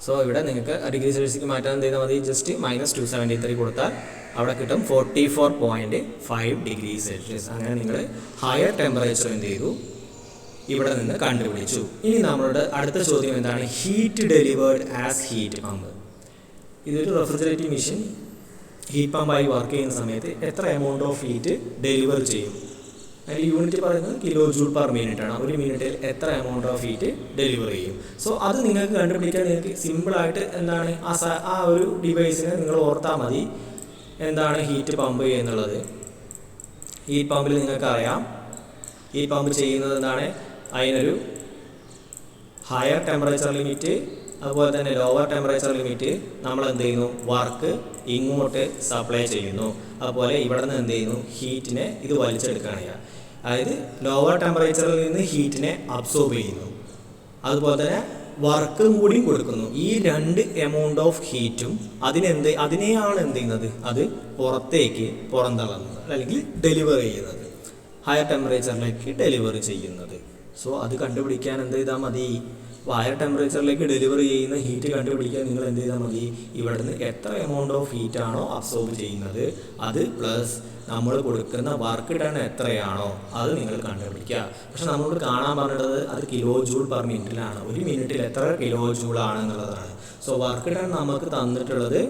സോ ഇവിടെ നിങ്ങൾക്ക് ഡിഗ്രി സെൽഷ്യസിലേക്ക് മാറ്റാൻ എന്ത് ചെയ്താൽ മതി? ജസ്റ്റ് -273 കൊടുത്താൽ അവിടെ കിട്ടും 44.5 ഡിഗ്രി സെൽഷ്യസ്. അങ്ങനെ നിങ്ങൾ ഹയർ ടെമ്പറേച്ചർ എന്ത് ചെയ്തു? ഇവിടെ നിന്ന് കണ്ടുപിടിച്ചു. ഇനി നമ്മളുടെ അടുത്ത ചോദ്യം എന്താണ്? Heat delivered as heat pump. ഇതൊരു റെഫ്രിജറേറ്റിംഗ് മെഷീൻ ഹീറ്റ് പമ്പായി വർക്ക് ചെയ്യുന്ന സമയത്ത് എത്ര എമൗണ്ട് ഓഫ് ഹീറ്റ് ഡെലിവർ ചെയ്യും. അതിൻ്റെ യൂണിറ്റ് പറയുന്നത് കിലോ ജൂൾ പെർ മിനിറ്റ് ആണ്. ഒരു മിനിറ്റിൽ എത്ര എമൗണ്ട് ഓഫ് ഹീറ്റ് ഡെലിവർ ചെയ്യും. സോ അത് നിങ്ങൾക്ക് കണ്ടുപിടിക്കാൻ നിങ്ങൾക്ക് സിമ്പിളായിട്ട് എന്താണ് ആ ഒരു ഡിവൈസിനെ നിങ്ങൾ ഓർത്താൽ മതി. എന്താണ് ഹീറ്റ് പമ്പ് എന്നുള്ളത്. ഹീറ്റ് പമ്പിൽ നിങ്ങൾക്കറിയാം, ഹീറ്റ് പമ്പ് ചെയ്യുന്നത് എന്താണ്, അതിനൊരു ഹയർ ടെമ്പറേച്ചർ ലിമിറ്റ് അതുപോലെ തന്നെ ലോവർ ടെമ്പറേച്ചർ ലിമിറ്റ് നമ്മൾ എന്ത് ചെയ്യുന്നു, വർക്ക് ഇങ്ങോട്ട് സപ്ലൈ ചെയ്യുന്നു. അതുപോലെ ഇവിടെ നിന്ന് എന്ത് ചെയ്യുന്നു, ഹീറ്റിനെ ഇത് വലിച്ചെടുക്കുകയാണ് ചെയ്യുക. അതായത് ലോവർ ടെമ്പറേച്ചറിൽ നിന്ന് ഹീറ്റിനെ അബ്സോർബ് ചെയ്യുന്നു, അതുപോലെ തന്നെ വർക്കും കൂടി കൊടുക്കുന്നു. ഈ രണ്ട് എമൗണ്ട് ഓഫ് ഹീറ്റും അതിനെയാണ് എന്ത് ചെയ്യുന്നത്, അത് പുറത്തേക്ക് പുറന്തള്ളുന്നത് അല്ലെങ്കിൽ ഡെലിവർ ചെയ്യുന്നത്, ഹയർ ടെമ്പറേച്ചറിലേക്ക് ഡെലിവർ ചെയ്യുന്നത്. സോ അത് കണ്ടുപിടിക്കാൻ എന്ത് ചെയ്താൽ മതി, ഹയർ ടെമ്പറേച്ചറിലേക്ക് ഡെലിവറി ചെയ്യുന്ന ഹീറ്റ് കണ്ടുപിടിക്കാൻ നിങ്ങൾ എന്ത് ചെയ്താൽ മതി, ഇവിടെ നിന്ന് എത്ര എമൗണ്ട് ഓഫ് ഹീറ്റാണോ അബ്സോർബ് ചെയ്യുന്നത് അത് പ്ലസ് നമ്മൾ കൊടുക്കുന്ന വർക്ക് ഡൺ എത്രയാണോ അത് നിങ്ങൾ കണ്ടുപിടിക്കുക. പക്ഷെ നമ്മളോട് കാണാൻ പറഞ്ഞിട്ടത് അത് കിലോ ജൂൾ പെർ മിനിറ്റിലാണ്. ഒരു മിനിറ്റിൽ എത്ര കിലോ ജൂൾ ആണെന്നുള്ളതാണ്. സോ വർക്ക് ഡൺ നമുക്ക് തന്നിട്ടുള്ളത്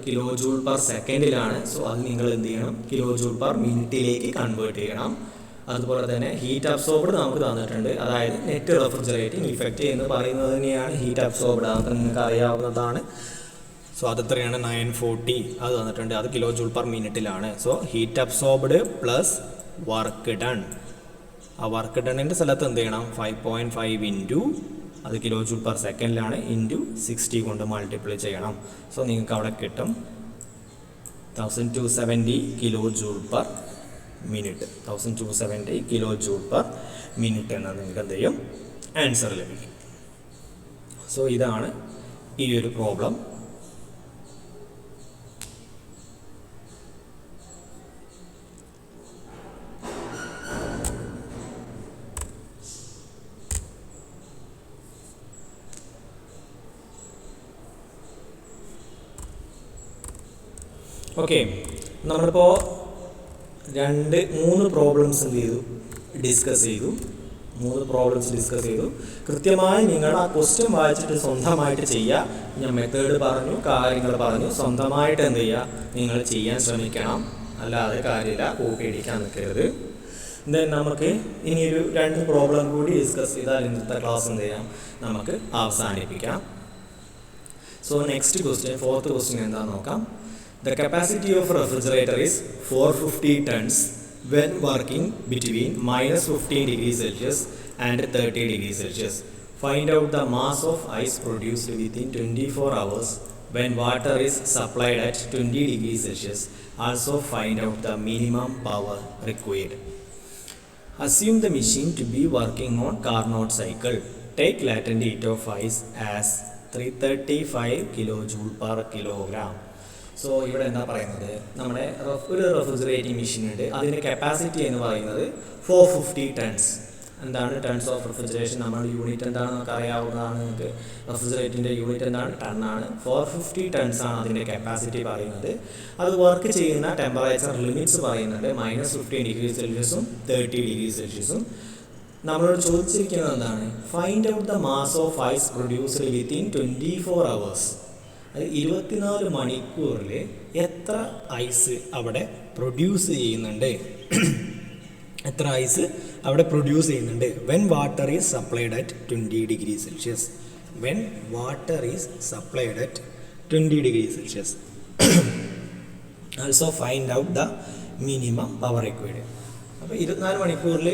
കിലോ ജൂൾ പെർ സെക്കൻഡിലാണ്. സോ അത് നിങ്ങൾ എന്ത് ചെയ്യണം, കിലോ ജൂൾ പെർ മിനിറ്റിലേക്ക് കൺവേർട്ട് ചെയ്യണം. അതുപോലെ തന്നെ ഹീറ്റ് അബ്സോർബ്ഡ് നമുക്ക് തന്നിട്ടുണ്ട്, അതായത് നെറ്റ് റെഫ്രിജറേറ്റിംഗ് ഇഫക്റ്റ് എന്ന് പറയുന്നത് തന്നെയാണ് ഹീറ്റ് അബ്സോർബ്ഡ്. അതൊക്കെ നിങ്ങൾക്ക് അറിയാവുന്നതാണ്. സോ അതെത്രയാണ്, 940 അത് തന്നിട്ടുണ്ട്. അത് കിലോ ജൂൾ പെർ മിനിറ്റിലാണ്. So heat absorbed plus work done. ആ വർക്ക് ഡണ്ണിൻ്റെ സ്ഥലത്ത് എന്ത് ചെയ്യണം, 5.5 ഇൻറ്റു അത് കിലോ ജൂൾ പെർ സെക്കൻഡിലാണ് ഇൻറ്റു 60 കൊണ്ട് മൾട്ടിപ്ലൈ ചെയ്യണം. സോ നിങ്ങൾക്ക് അവിടെ കിട്ടും 1270 kilo joule per minute. 1270 kilo joule per minute എന്ന് നിങ്ങൾക്ക് എന്ത് ചെയ്യും, ആൻസർ ലഭിക്കും. സോ ഇതാണ് ഈ ഒരു പ്രോബ്ലം. ഓക്കെ, നമ്മളിപ്പോൾ 3 പ്രോബ്ലംസ് എന്ത് ചെയ്തു, ഡിസ്കസ് ചെയ്തു. കൃത്യമായി നിങ്ങൾ ആ ക്വസ്റ്റ്യൻ വായിച്ചിട്ട് സ്വന്തമായിട്ട് ചെയ്യുക. ഞാൻ മെത്തേഡ് പറഞ്ഞു, കാര്യങ്ങൾ പറഞ്ഞു, സ്വന്തമായിട്ട് എന്ത് ചെയ്യുക, നിങ്ങൾ ചെയ്യാൻ ശ്രമിക്കണം. അല്ലാതെ കാര്യമില്ല, കോപ്പി അടിക്കാൻ നിൽക്കരുത്. ദെൻ നമുക്ക് ഇനിയൊരു 2 പ്രോബ്ലം കൂടി ഡിസ്കസ് ചെയ്താൽ ഇന്നത്തെ ക്ലാസ് എന്ത് ചെയ്യാം, നമുക്ക് അവസാനിപ്പിക്കാം. So next question, 4th question എന്താണെന്ന് നോക്കാം. The capacity of refrigerator is 450 tons when working between -15 degrees Celsius and 30 degrees Celsius. Find out the mass of ice produced within 24 hours when water is supplied at 20 degrees Celsius. Also find out the minimum power required. Assume the machine to be working on Carnot cycle. Take latent heat of ice as 335 kilojoule per kilogram. So ഇവിടെ എന്താ പറയുന്നത്, നമ്മുടെ ഒരു refrigerating machine ഉണ്ട്, അതിൻ്റെ capacity എന്ന് പറയുന്നത് 450 tons. എന്താണ് ടൺസ് ഓഫ് റെഫ്രിജറേഷൻ? നമ്മുടെ യൂണിറ്റ് എന്താണെന്ന് നമുക്ക് അറിയാവുന്നതാണ്. നിങ്ങൾക്ക് റെഫ്രിജറേറ്റിൻ്റെ യൂണിറ്റ് എന്താണ്, ടണ്ണാണ്. 450 ടൺസ് ആണ് അതിൻ്റെ കപ്പാസിറ്റി പറയുന്നത്. അത് വർക്ക് ചെയ്യുന്ന ടെമ്പറേച്ചർ ലിമിറ്റ്സ് പറയുന്നുണ്ട് -15 ഡിഗ്രി സെൽഷ്യസും 30 ഡിഗ്രി സെൽഷ്യസും. നമ്മളോട് ചോദിച്ചിരിക്കുന്നത് എന്താണ്, find out the mass of ice produced within 24 hours. അത് 24 മണിക്കൂറിൽ എത്ര ഐസ് അവിടെ പ്രൊഡ്യൂസ് ചെയ്യുന്നുണ്ട്, when water is supplied at 20 degree Celsius. Also find out the minimum power required. അപ്പോൾ 24 മണിക്കൂറിൽ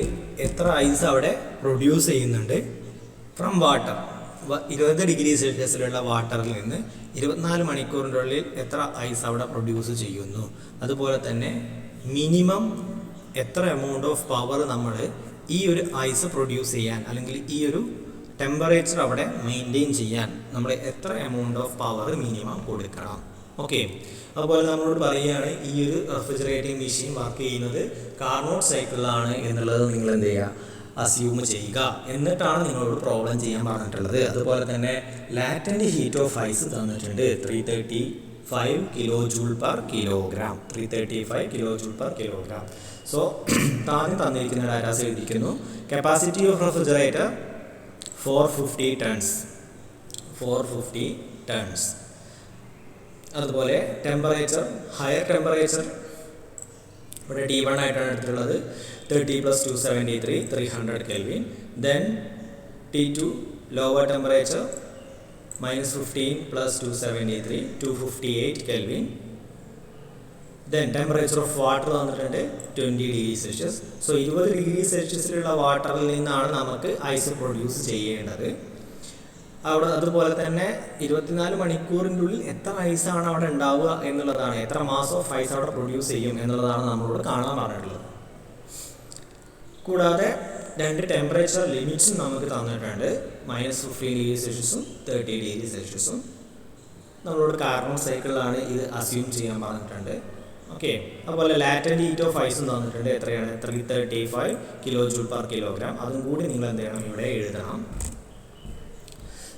എത്ര ഐസ് അവിടെ പ്രൊഡ്യൂസ് ചെയ്യുന്നുണ്ട് ഫ്രം വാട്ടർ. 20 ഡിഗ്രി സെൽഷ്യസിലുള്ള വാട്ടറിൽ നിന്ന് 24 മണിക്കൂറിൻ്റെ ഉള്ളിൽ എത്ര ഐസ് അവിടെ പ്രൊഡ്യൂസ് ചെയ്യുന്നു. അതുപോലെ തന്നെ മിനിമം എത്ര എമൗണ്ട് ഓഫ് പവർ നമ്മൾ ഈ ഒരു ഐസ് പ്രൊഡ്യൂസ് ചെയ്യാൻ അല്ലെങ്കിൽ ഈ ഒരു ടെമ്പറേച്ചർ അവിടെ മെയിൻറ്റെയിൻ ചെയ്യാൻ നമ്മൾ എത്ര എമൗണ്ട് ഓഫ് പവർ മിനിമം കൊടുക്കണം. ഓക്കെ, അതുപോലെ നമ്മളോട് പറയുകയാണ് ഈ ഒരു റെഫ്രിജറേറ്റിംഗ് മെഷീൻ വർക്ക് ചെയ്യുന്നത് കാർനോട്ട് സൈക്കിളിലാണ് എന്നുള്ളത് നിങ്ങൾ എന്ത് ചെയ്യുക, അസ്യൂം ചെയ്യുക. എന്നിട്ടാണ് നിങ്ങളോട് പ്രോബ്ലം ചെയ്യാൻ പറഞ്ഞിട്ടുള്ളത്. അതുപോലെ തന്നെ ലാറ്റന്റ് ഹീറ്റ് ഓഫ് ഐസ് തന്നിട്ടുണ്ട് 335 കിലോജൂൾ പെർ കിലോഗ്രാം. സോ താഴെ തന്നിരിക്കുന്ന ഡാറ്റാസ് എഴുതിയിരിക്കുന്നു. Capacity of refrigerator 450 tons. അതുപോലെ ടെമ്പറേച്ചർ, ഹയർ ടെമ്പറേച്ചർ ഇവിടെ T1 ആയിട്ടാണ് എടുത്തിട്ടുള്ളത്. 30 + 273 300 Kelvin. Then T2 lower temperature -15 + 273 258 Kelvin. Then temperature of water തന്നിട്ടുണ്ട് 20 ഡിഗ്രി സെൽഷ്യസ്. സോ 20 ഡിഗ്രി സെൽഷ്യസിലുള്ള വാട്ടറിൽ നിന്നാണ് നമുക്ക് ഐസ് പ്രൊഡ്യൂസ് ചെയ്യേണ്ടത്. അവിടെ അതുപോലെ തന്നെ 24 മണിക്കൂറിൻ്റെ ഉള്ളിൽ എത്ര ഐസാണ് അവിടെ ഉണ്ടാവുക എന്നുള്ളതാണ്, എത്ര മാസ് ഓഫ് ഐസ് അവിടെ പ്രൊഡ്യൂസ് ചെയ്യും എന്നുള്ളതാണ് നമ്മളോട് കാണാൻ പറഞ്ഞിട്ടുള്ളത്. കൂടാതെ 2 ടെമ്പറേച്ചർ ലിമിറ്റ്സും നമുക്ക് തന്നിട്ടുണ്ട്, -15 ഡിഗ്രി സെൽഷ്യസും 30 ഡിഗ്രി സെൽഷ്യസും. നമ്മളോട് കാർബൺ സൈക്കിളിലാണ് ഇത് അസ്യൂം ചെയ്യാൻ പറഞ്ഞിട്ടുണ്ട്. ഓക്കെ, അതുപോലെ ലാറ്റൻറ്റ് ഹീറ്റ് ഓഫ് ഐസും തന്നിട്ടുണ്ട്. എത്രയാണ്? 335 kJ/kg. അതും കൂടി നിങ്ങൾ എന്ത് ചെയ്യണം, ഇവിടെ എഴുതണം.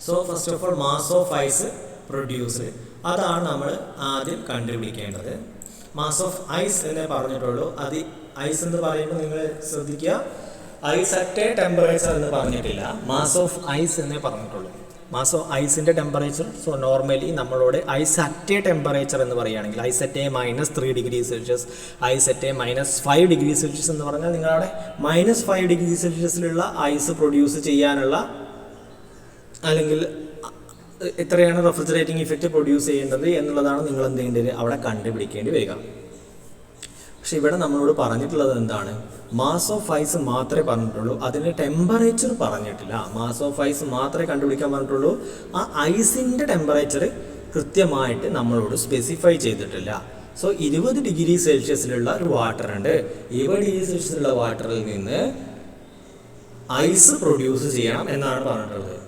So first of all mass of ice produced, അതാണ് നമ്മൾ ആദ്യം കണ്ടുപിടിക്കേണ്ടത്. മാസ് ഓഫ് ഐസ് എന്നേ പറഞ്ഞിട്ടുള്ളൂ. അത് ഐസ് എന്ന് പറയുമ്പോൾ നിങ്ങൾ ശ്രദ്ധിക്കുക, ഐസ് അറ്റ് എ ടെമ്പറേച്ചർ എന്ന് പറഞ്ഞിട്ടില്ല, മാസ് ഓഫ് ഐസ് എന്നേ പറഞ്ഞിട്ടുള്ളൂ. മാസ് ഓഫ് ഐസിൻ്റെ ടെമ്പറേച്ചർ. സോ നോർമലി നമ്മളോട് ഐസ് അറ്റ് എ ടെമ്പറേച്ചർ എന്ന് പറയുകയാണെങ്കിൽ ice at a -3 degree Celsius, ice at a -5 degree Celsius എന്ന് പറഞ്ഞാൽ നിങ്ങളവിടെ -5 ഡിഗ്രി സെൽഷ്യസിലുള്ള ഐസ് പ്രൊഡ്യൂസ് ചെയ്യാനുള്ള, അല്ലെങ്കിൽ എത്രയാണ് റെഫ്രിജറേറ്റിംഗ് ഇഫക്റ്റ് പ്രൊഡ്യൂസ് ചെയ്യേണ്ടത് എന്നുള്ളതാണ് നിങ്ങൾ എന്ത് ചെയ്യേണ്ടത്, അവിടെ കണ്ടുപിടിക്കേണ്ടി വരിക. പക്ഷെ ഇവിടെ നമ്മളോട് പറഞ്ഞിട്ടുള്ളത് എന്താണ്, മാസ് ഓഫ് ഐസ് മാത്രമേ പറഞ്ഞിട്ടുള്ളൂ, അതിൻ്റെ ടെമ്പറേച്ചർ പറഞ്ഞിട്ടില്ല. മാസ് ഓഫ് ഐസ് മാത്രമേ കണ്ടുപിടിക്കാൻ പറഞ്ഞിട്ടുള്ളൂ. ആ ഐസിൻ്റെ ടെമ്പറേച്ചർ കൃത്യമായിട്ട് നമ്മളോട് സ്പെസിഫൈ ചെയ്തിട്ടില്ല. സോ 20 ഡിഗ്രി സെൽഷ്യസിലുള്ള ഒരു വാട്ടർ ഉണ്ട്, 20 ഡിഗ്രി സെൽഷ്യസിലുള്ള വാട്ടറിൽ നിന്ന് ഐസ് പ്രൊഡ്യൂസ് ചെയ്യണം എന്നാണ് പറഞ്ഞിട്ടുള്ളത്.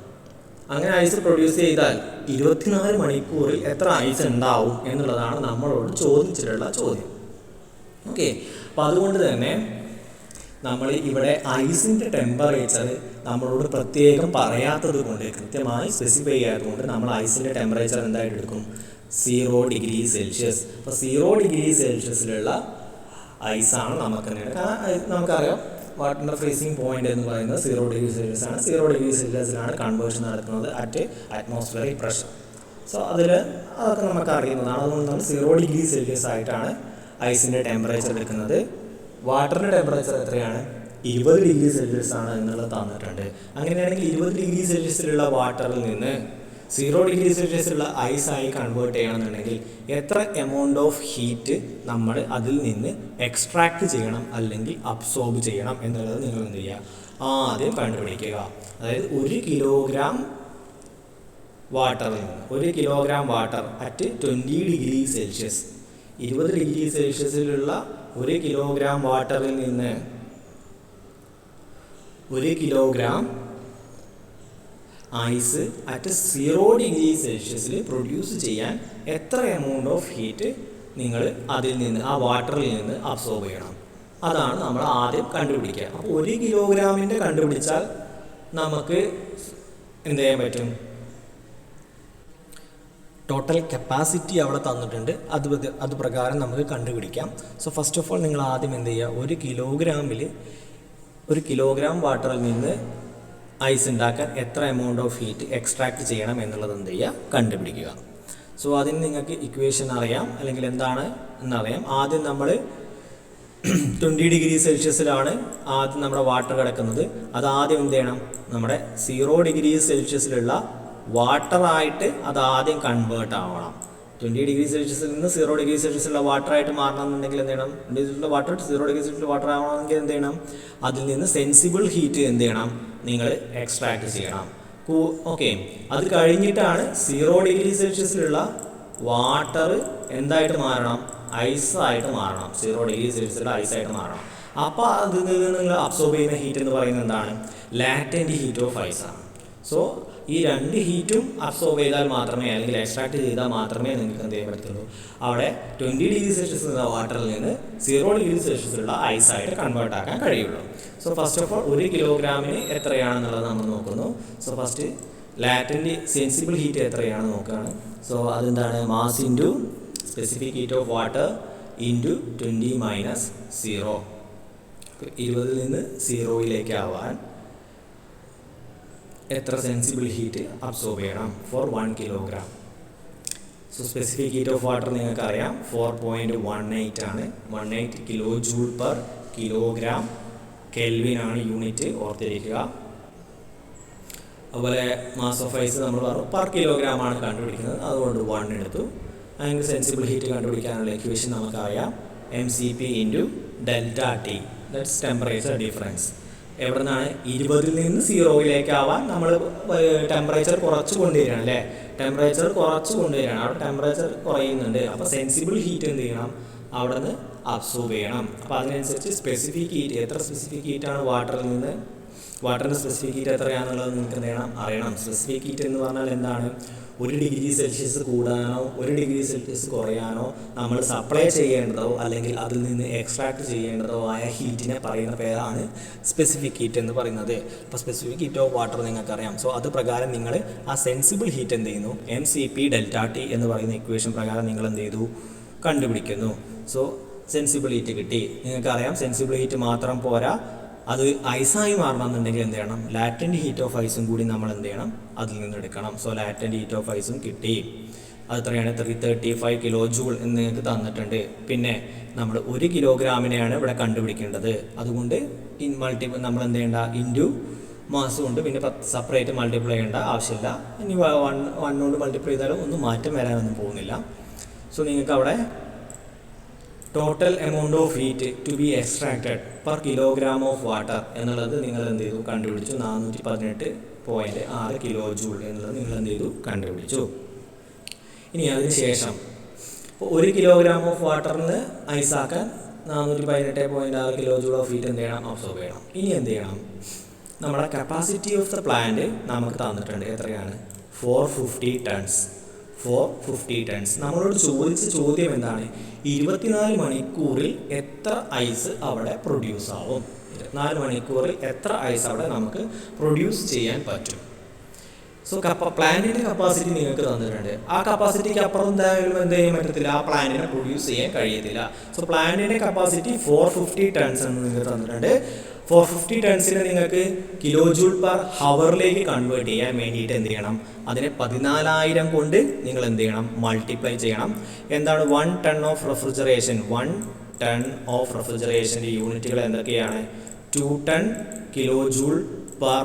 അങ്ങനെ ഐസ് പ്രൊഡ്യൂസ് ചെയ്താൽ 24 മണിക്കൂറിൽ എത്ര ഐസ് ഉണ്ടാവും എന്നുള്ളതാണ് നമ്മളോട് ചോദിച്ചിട്ടുള്ള ചോദ്യം. ഓക്കെ, അപ്പോൾ അതുകൊണ്ട് തന്നെ നമ്മൾ ഇവിടെ ഐസിൻ്റെ ടെമ്പറേച്ചർ നമ്മളോട് പ്രത്യേകം പറയാത്തത് കൊണ്ട്, കൃത്യമായി സ്പെസിഫൈ ചെയ്യാത്തത് കൊണ്ട് നമ്മൾ ഐസിൻ്റെ ടെമ്പറേച്ചർ എന്തായിട്ട് എടുക്കും, 0 ഡിഗ്രി സെൽഷ്യസ്. അപ്പോൾ 0 ഡിഗ്രി സെൽഷ്യസിലുള്ള ഐസാണ് നമുക്കറിയാം വാട്ടറിൻ്റെ ഫ്രീസിങ് പോയിന്റ് എന്ന് പറയുന്നത് 0 ഡിഗ്രി സെൽഷ്യസ് ആണ്. 0 ഡിഗ്രി സെൽഷ്യസിലാണ് കൺവേർഷൻ നടക്കുന്നത് അറ്റ് അറ്റ്മോസ്ഫിയറിക് പ്രഷർ. സോ അതൊക്കെ നമുക്ക് അറിയുന്നതാണ്. അതുകൊണ്ട് നമ്മൾ 0 ഡിഗ്രി സെൽഷ്യസ് ആയിട്ടാണ് ഐസിൻ്റെ ടെമ്പറേച്ചർ എടുക്കുന്നത്. വാട്ടറിൻ്റെ ടെമ്പറേച്ചർ എത്രയാണ്, 20 ഡിഗ്രി സെൽഷ്യസ് ആണ് എന്നുള്ളത് തന്നിട്ടുണ്ട്. അങ്ങനെയാണെങ്കിൽ 20 ഡിഗ്രി സെൽഷ്യസിലുള്ള വാട്ടറിൽ നിന്ന് 0 ഡിഗ്രി സെൽഷ്യസിലുള്ള ഐസായി കൺവേർട്ട് ചെയ്യണമെന്നുണ്ടെങ്കിൽ എത്ര എമൗണ്ട് ഓഫ് ഹീറ്റ് നമ്മൾ അതിൽ നിന്ന് എക്സ്ട്രാക്ട് ചെയ്യണം അല്ലെങ്കിൽ അബ്സോർബ് ചെയ്യണം എന്നുള്ളത് നിങ്ങൾ എന്ത് ചെയ്യുക, ആദ്യം കണ്ടുപിടിക്കുക. അതായത് 1 കിലോഗ്രാം വാട്ടറിൽ നിന്ന് 1 kilogram water at 20 degree Celsius, 20 degree സെൽഷ്യസിലുള്ള 1 കിലോഗ്രാം വാട്ടറിൽ നിന്ന് 1 കിലോഗ്രാം ഐസ് അറ്റ് 0 ഡിഗ്രി സെൽഷ്യസിൽ പ്രൊഡ്യൂസ് ചെയ്യാൻ എത്ര എമൗണ്ട് ഓഫ് ഹീറ്റ് നിങ്ങൾ അതിൽ നിന്ന്, ആ വാട്ടറിൽ നിന്ന് അബ്സോർബ് ചെയ്യണം. അതാണ് നമ്മൾ ആദ്യം കണ്ടുപിടിക്കുക. അപ്പോൾ 1 കിലോഗ്രാമിൻ്റെ കണ്ടുപിടിച്ചാൽ നമുക്ക് എന്ത് ചെയ്യാൻ പറ്റും, ടോട്ടൽ കപ്പാസിറ്റി അവിടെ തന്നിട്ടുണ്ട്, അത് പ്രകാരം നമുക്ക് കണ്ടുപിടിക്കാം. സോ ഫസ്റ്റ് ഓഫ് ഓൾ നിങ്ങൾ ആദ്യം എന്ത് ചെയ്യുക, 1 കിലോഗ്രാം വാട്ടറിൽ നിന്ന് ഐസ് ഉണ്ടാക്കാൻ എത്ര എമൗണ്ട് ഓഫ് ഹീറ്റ് എക്സ്ട്രാക്ട് ചെയ്യണം എന്നുള്ളത് എന്ത് ചെയ്യുക, കണ്ടുപിടിക്കുക. സോ അതിന് നിങ്ങൾക്ക് ഇക്വേഷൻ അറിയാം, അല്ലെങ്കിൽ എന്താണ് എന്നറിയാം. ആദ്യം നമ്മൾ 20 ഡിഗ്രി സെൽഷ്യസിലാണ് ആദ്യം നമ്മുടെ വാട്ടർ കിടക്കുന്നത്. അത് ആദ്യം എന്ത് ചെയ്യണം, നമ്മുടെ 0 ഡിഗ്രി സെൽഷ്യസിലുള്ള വാട്ടറായിട്ട് അത് ആദ്യം കൺവേർട്ട് ആവണം. 20 ഡിഗ്രി സെൽഷ്യസിൽ നിന്ന് 0 ഡിഗ്രി സെൽഷ്യസിലുള്ള വാട്ടറായിട്ട് മാറണമെന്നുണ്ടെങ്കിൽ എന്ത് ചെയ്യണം, 20 ഡിഗ്രി വാട്ടർ 0 ഡിഗ്രി സെൽഷ്യസിൽ വാട്ടർ ആവണമെങ്കിൽ എന്ത് ചെയ്യണം, അതിൽ നിന്ന് സെൻസിബിൾ ഹീറ്റ് എന്ത് ചെയ്യണം, നിങ്ങൾ എക്സ്ട്രാക്ട് ചെയ്യണം. ഓക്കെ, അത് കഴിഞ്ഞിട്ടാണ് 0 ഡിഗ്രി സെൽഷ്യസിലുള്ള വാട്ടർ എന്തായിട്ട് മാറണം, ഐസായിട്ട് മാറണം. 0 ഡിഗ്രി സെൽഷ്യസിലുള്ള ഐസായിട്ട് മാറണം. അപ്പോൾ അതിൽ നിന്ന് നിങ്ങൾ അബ്സോർബ് ചെയ്യുന്ന ഹീറ്റ് എന്ന് പറയുന്നത് എന്താണ്, ലാറ്റൻറ്റ് ഹീറ്റ് ഓഫ് ഐസാണ്. സോ ഈ 2 ഹീറ്റും അബ്സോർബ് ചെയ്താൽ മാത്രമേ, അല്ലെങ്കിൽ എക്സ്ട്രാക്ട് ചെയ്താൽ മാത്രമേ നിങ്ങൾക്ക് എന്ത് ചെയ്യാൻ പറ്റുള്ളൂ, അവിടെ 20 ഡിഗ്രി സെൽഷ്യസ് എന്ന വാട്ടറിൽ നിന്ന് 0 ഡിഗ്രി സെൽഷ്യസിലുള്ള ഐസായിട്ട് കൺവേർട്ട് ആക്കാൻ കഴിയുള്ളൂ. സോ ഫസ്റ്റ് ഓഫ് ഓൾ 1 കിലോഗ്രാമിന് എത്രയാണെന്നുള്ളത് നമ്മൾ നോക്കുന്നു. So first latent sensible heat എത്രയാണെന്ന് നോക്കുകയാണ്. സോ അതെന്താണ്, mass into specific heat of water into 20 - 0. 20 നിന്ന് 0 ആവാൻ എത്ര സെൻസിബിൾ ഹീറ്റ് അബ്സോർബ് ചെയ്യണം for 1 kilogram. So specific heat of water നിങ്ങൾക്കറിയാം 4.18 ആണ്. 18 kilo joule per kilogram kelvin ആണ് യൂണിറ്റ്, ഓർത്തിരിക്കുക. അതുപോലെ മാസ് ഓഫ് ഐസ് നമ്മൾ പറഞ്ഞു പെർ കിലോഗ്രാം ആണ് കണ്ടുപിടിക്കുന്നത്, അതുകൊണ്ട് 1 എടുത്തു. അതിന് സെൻസിബിൾ ഹീറ്റ് കണ്ടുപിടിക്കാനുള്ള ഇക്വേഷൻ നമുക്കറിയാം, mCp × ΔT, that's temperature difference. എവിടെ നിന്നാണ് 20 നിന്ന് 0 ആവാൻ നമ്മൾ ടെമ്പറേച്ചർ കുറച്ച് കൊണ്ടുവരികയാണ് അല്ലേ, ടെമ്പറേച്ചർ കുറച്ച് കൊണ്ടുവരികയാണ്, അവിടെ ടെമ്പറേച്ചർ കുറയുന്നുണ്ട്. അപ്പോൾ സെൻസിബിൾ ഹീറ്റ് എന്ത് ചെയ്യണം, അവിടെ നിന്ന് അബ്സോർബ് ചെയ്യണം. അപ്പോൾ അതിനനുസരിച്ച് സ്പെസിഫിക് ഹീറ്റ്, എത്ര സ്പെസിഫിക് ഹീറ്റാണ് വാട്ടറിൽ നിന്ന്, വാട്ടറിൻ്റെ സ്പെസിഫിക് ഹീറ്റ് എത്രയാണെന്നുള്ളത് നിങ്ങൾക്ക് എന്ത് ചെയ്യണം, അറിയണം. സ്പെസിഫിക് ഹീറ്റ് എന്ന് പറഞ്ഞാൽ എന്താണ്, 1 ഡിഗ്രി സെൽഷ്യസ് കൂടാനോ 1 ഡിഗ്രി സെൽഷ്യസ് കുറയാനോ നമ്മൾ സപ്ലൈ ചെയ്യേണ്ടതോ അല്ലെങ്കിൽ അതിൽ നിന്ന് എക്സ്ട്രാക്ട് ചെയ്യേണ്ടതോ ആയ ഹീറ്റിനെ പറയുന്ന പേരാണ് സ്പെസിഫിക് ഹീറ്റ് എന്ന് പറയുന്നത്. അപ്പോൾ സ്പെസിഫിക് ഹീറ്റ് ഓഫ് വാട്ടർ നിങ്ങൾക്കറിയാം. സോ അത് പ്രകാരം നിങ്ങൾ ആ സെൻസിബിൾ ഹീറ്റ് എന്ത് ചെയ്യുന്നു, mCp ΔT എന്ന് പറയുന്ന ഇക്വേഷൻ പ്രകാരം നിങ്ങൾ എന്ത് ചെയ്തു, കണ്ടുപിടിക്കുന്നു. സോ സെൻസിബിൾ ഹീറ്റ് കിട്ടി. നിങ്ങൾക്കറിയാം സെൻസിബിൾ ഹീറ്റ് മാത്രം പോരാ, അത് ഐസായി മാറണമെന്നുണ്ടെങ്കിൽ എന്ത് ചെയ്യണം, ലാറ്റൻറ്റ് ഹീറ്റ് ഓഫ് ഐസും കൂടി നമ്മൾ എന്ത് ചെയ്യണം, അതിൽ നിന്ന് എടുക്കണം. സോ ലാറ്റൻറ്റ് ഹീറ്റ് ഓഫ് ഐസും കിട്ടി. അത് എത്രയാണ്, 335 കിലോ ജൂൾ എന്ന് നിങ്ങൾക്ക് തന്നിട്ടുണ്ട്. പിന്നെ നമ്മൾ 1 കിലോഗ്രാമിനെയാണ് ഇവിടെ കണ്ടുപിടിക്കേണ്ടത്, അതുകൊണ്ട് നമ്മൾ എന്ത് ചെയ്യേണ്ട, ഇൻറ്റു മാസ് കൊണ്ട് പിന്നെ സെപ്പറേറ്റ് മൾട്ടിപ്ലൈ ചെയ്യേണ്ട ആവശ്യമില്ല. ഇനി 1 കൊണ്ട് മൾട്ടിപ്ലൈ ചെയ്താലും ഒന്നും മാറ്റം വരാനൊന്നും പോകുന്നില്ല. സോ നിങ്ങൾക്ക് അവിടെ total amount of heat to be extracted per kilogram of water എന്നുള്ളത് നിങ്ങൾ എന്ത് ചെയ്തു, കണ്ടുപിടിച്ചു. 418.6 കിലോ ജൂൾ എന്നുള്ളത് നിങ്ങൾ എന്ത് ചെയ്തു, കണ്ടുപിടിച്ചു. ഇനി അതിന് ശേഷം 1 കിലോഗ്രാം ഓഫ് വാട്ടറിന് ഐസാക്കാൻ 418.6 കിലോ ജൂൾ ഓഫ് ഹീറ്റ് എന്ത് ചെയ്യണം, അബ്സോർബ് ചെയ്യണം. ഇനി എന്ത് ചെയ്യണം, നമ്മുടെ കപ്പാസിറ്റി ഓഫ് ദ പ്ലാന്റ് നമുക്ക് തന്നിട്ടുണ്ട്. എത്രയാണ്, 450 ടൺസ്. 450 ടൺസ്. നമ്മളോട് ചോദിച്ച ചോദ്യം എന്താണ്, 24 മണിക്കൂറിൽ എത്ര ഐസ് അവിടെ പ്രൊഡ്യൂസ് ആവും, 24 മണിക്കൂറിൽ എത്ര ഐസ് അവിടെ നമുക്ക് പ്രൊഡ്യൂസ് ചെയ്യാൻ പറ്റും. സോ പ്ലാന്റിൻ്റെ കപ്പാസിറ്റി നിങ്ങൾക്ക് തന്നിട്ടുണ്ട്. ആ കപ്പാസിറ്റിക്ക് അപ്പുറം എന്തായാലും എന്ത് ചെയ്യാൻ പറ്റത്തില്ല, ആ പ്ലാന്റിനെ പ്രൊഡ്യൂസ് ചെയ്യാൻ കഴിയത്തില്ല. സോ പ്ലാന്റിൻ്റെ കപ്പാസിറ്റി 450 ടൺസ് എന്ന് നിങ്ങൾക്ക് തന്നിട്ടുണ്ട്. 450 ടൺസിനെ നിങ്ങൾക്ക് കിലോ ജൂൾ പെർ ഹവറിലേക്ക് കൺവേർട്ട് ചെയ്യാൻ വേണ്ടിയിട്ട് എന്ത് ചെയ്യണം, അതിനെ 14,000 കൊണ്ട് നിങ്ങൾ എന്ത് ചെയ്യണം, മൾട്ടിപ്ലൈ ചെയ്യണം. എന്താണ് 1 ton of refrigeration, 1 ton of റെഫ്രിജറേഷൻ്റെ യൂണിറ്റുകൾ എന്തൊക്കെയാണ്, 2 ton kilo joule per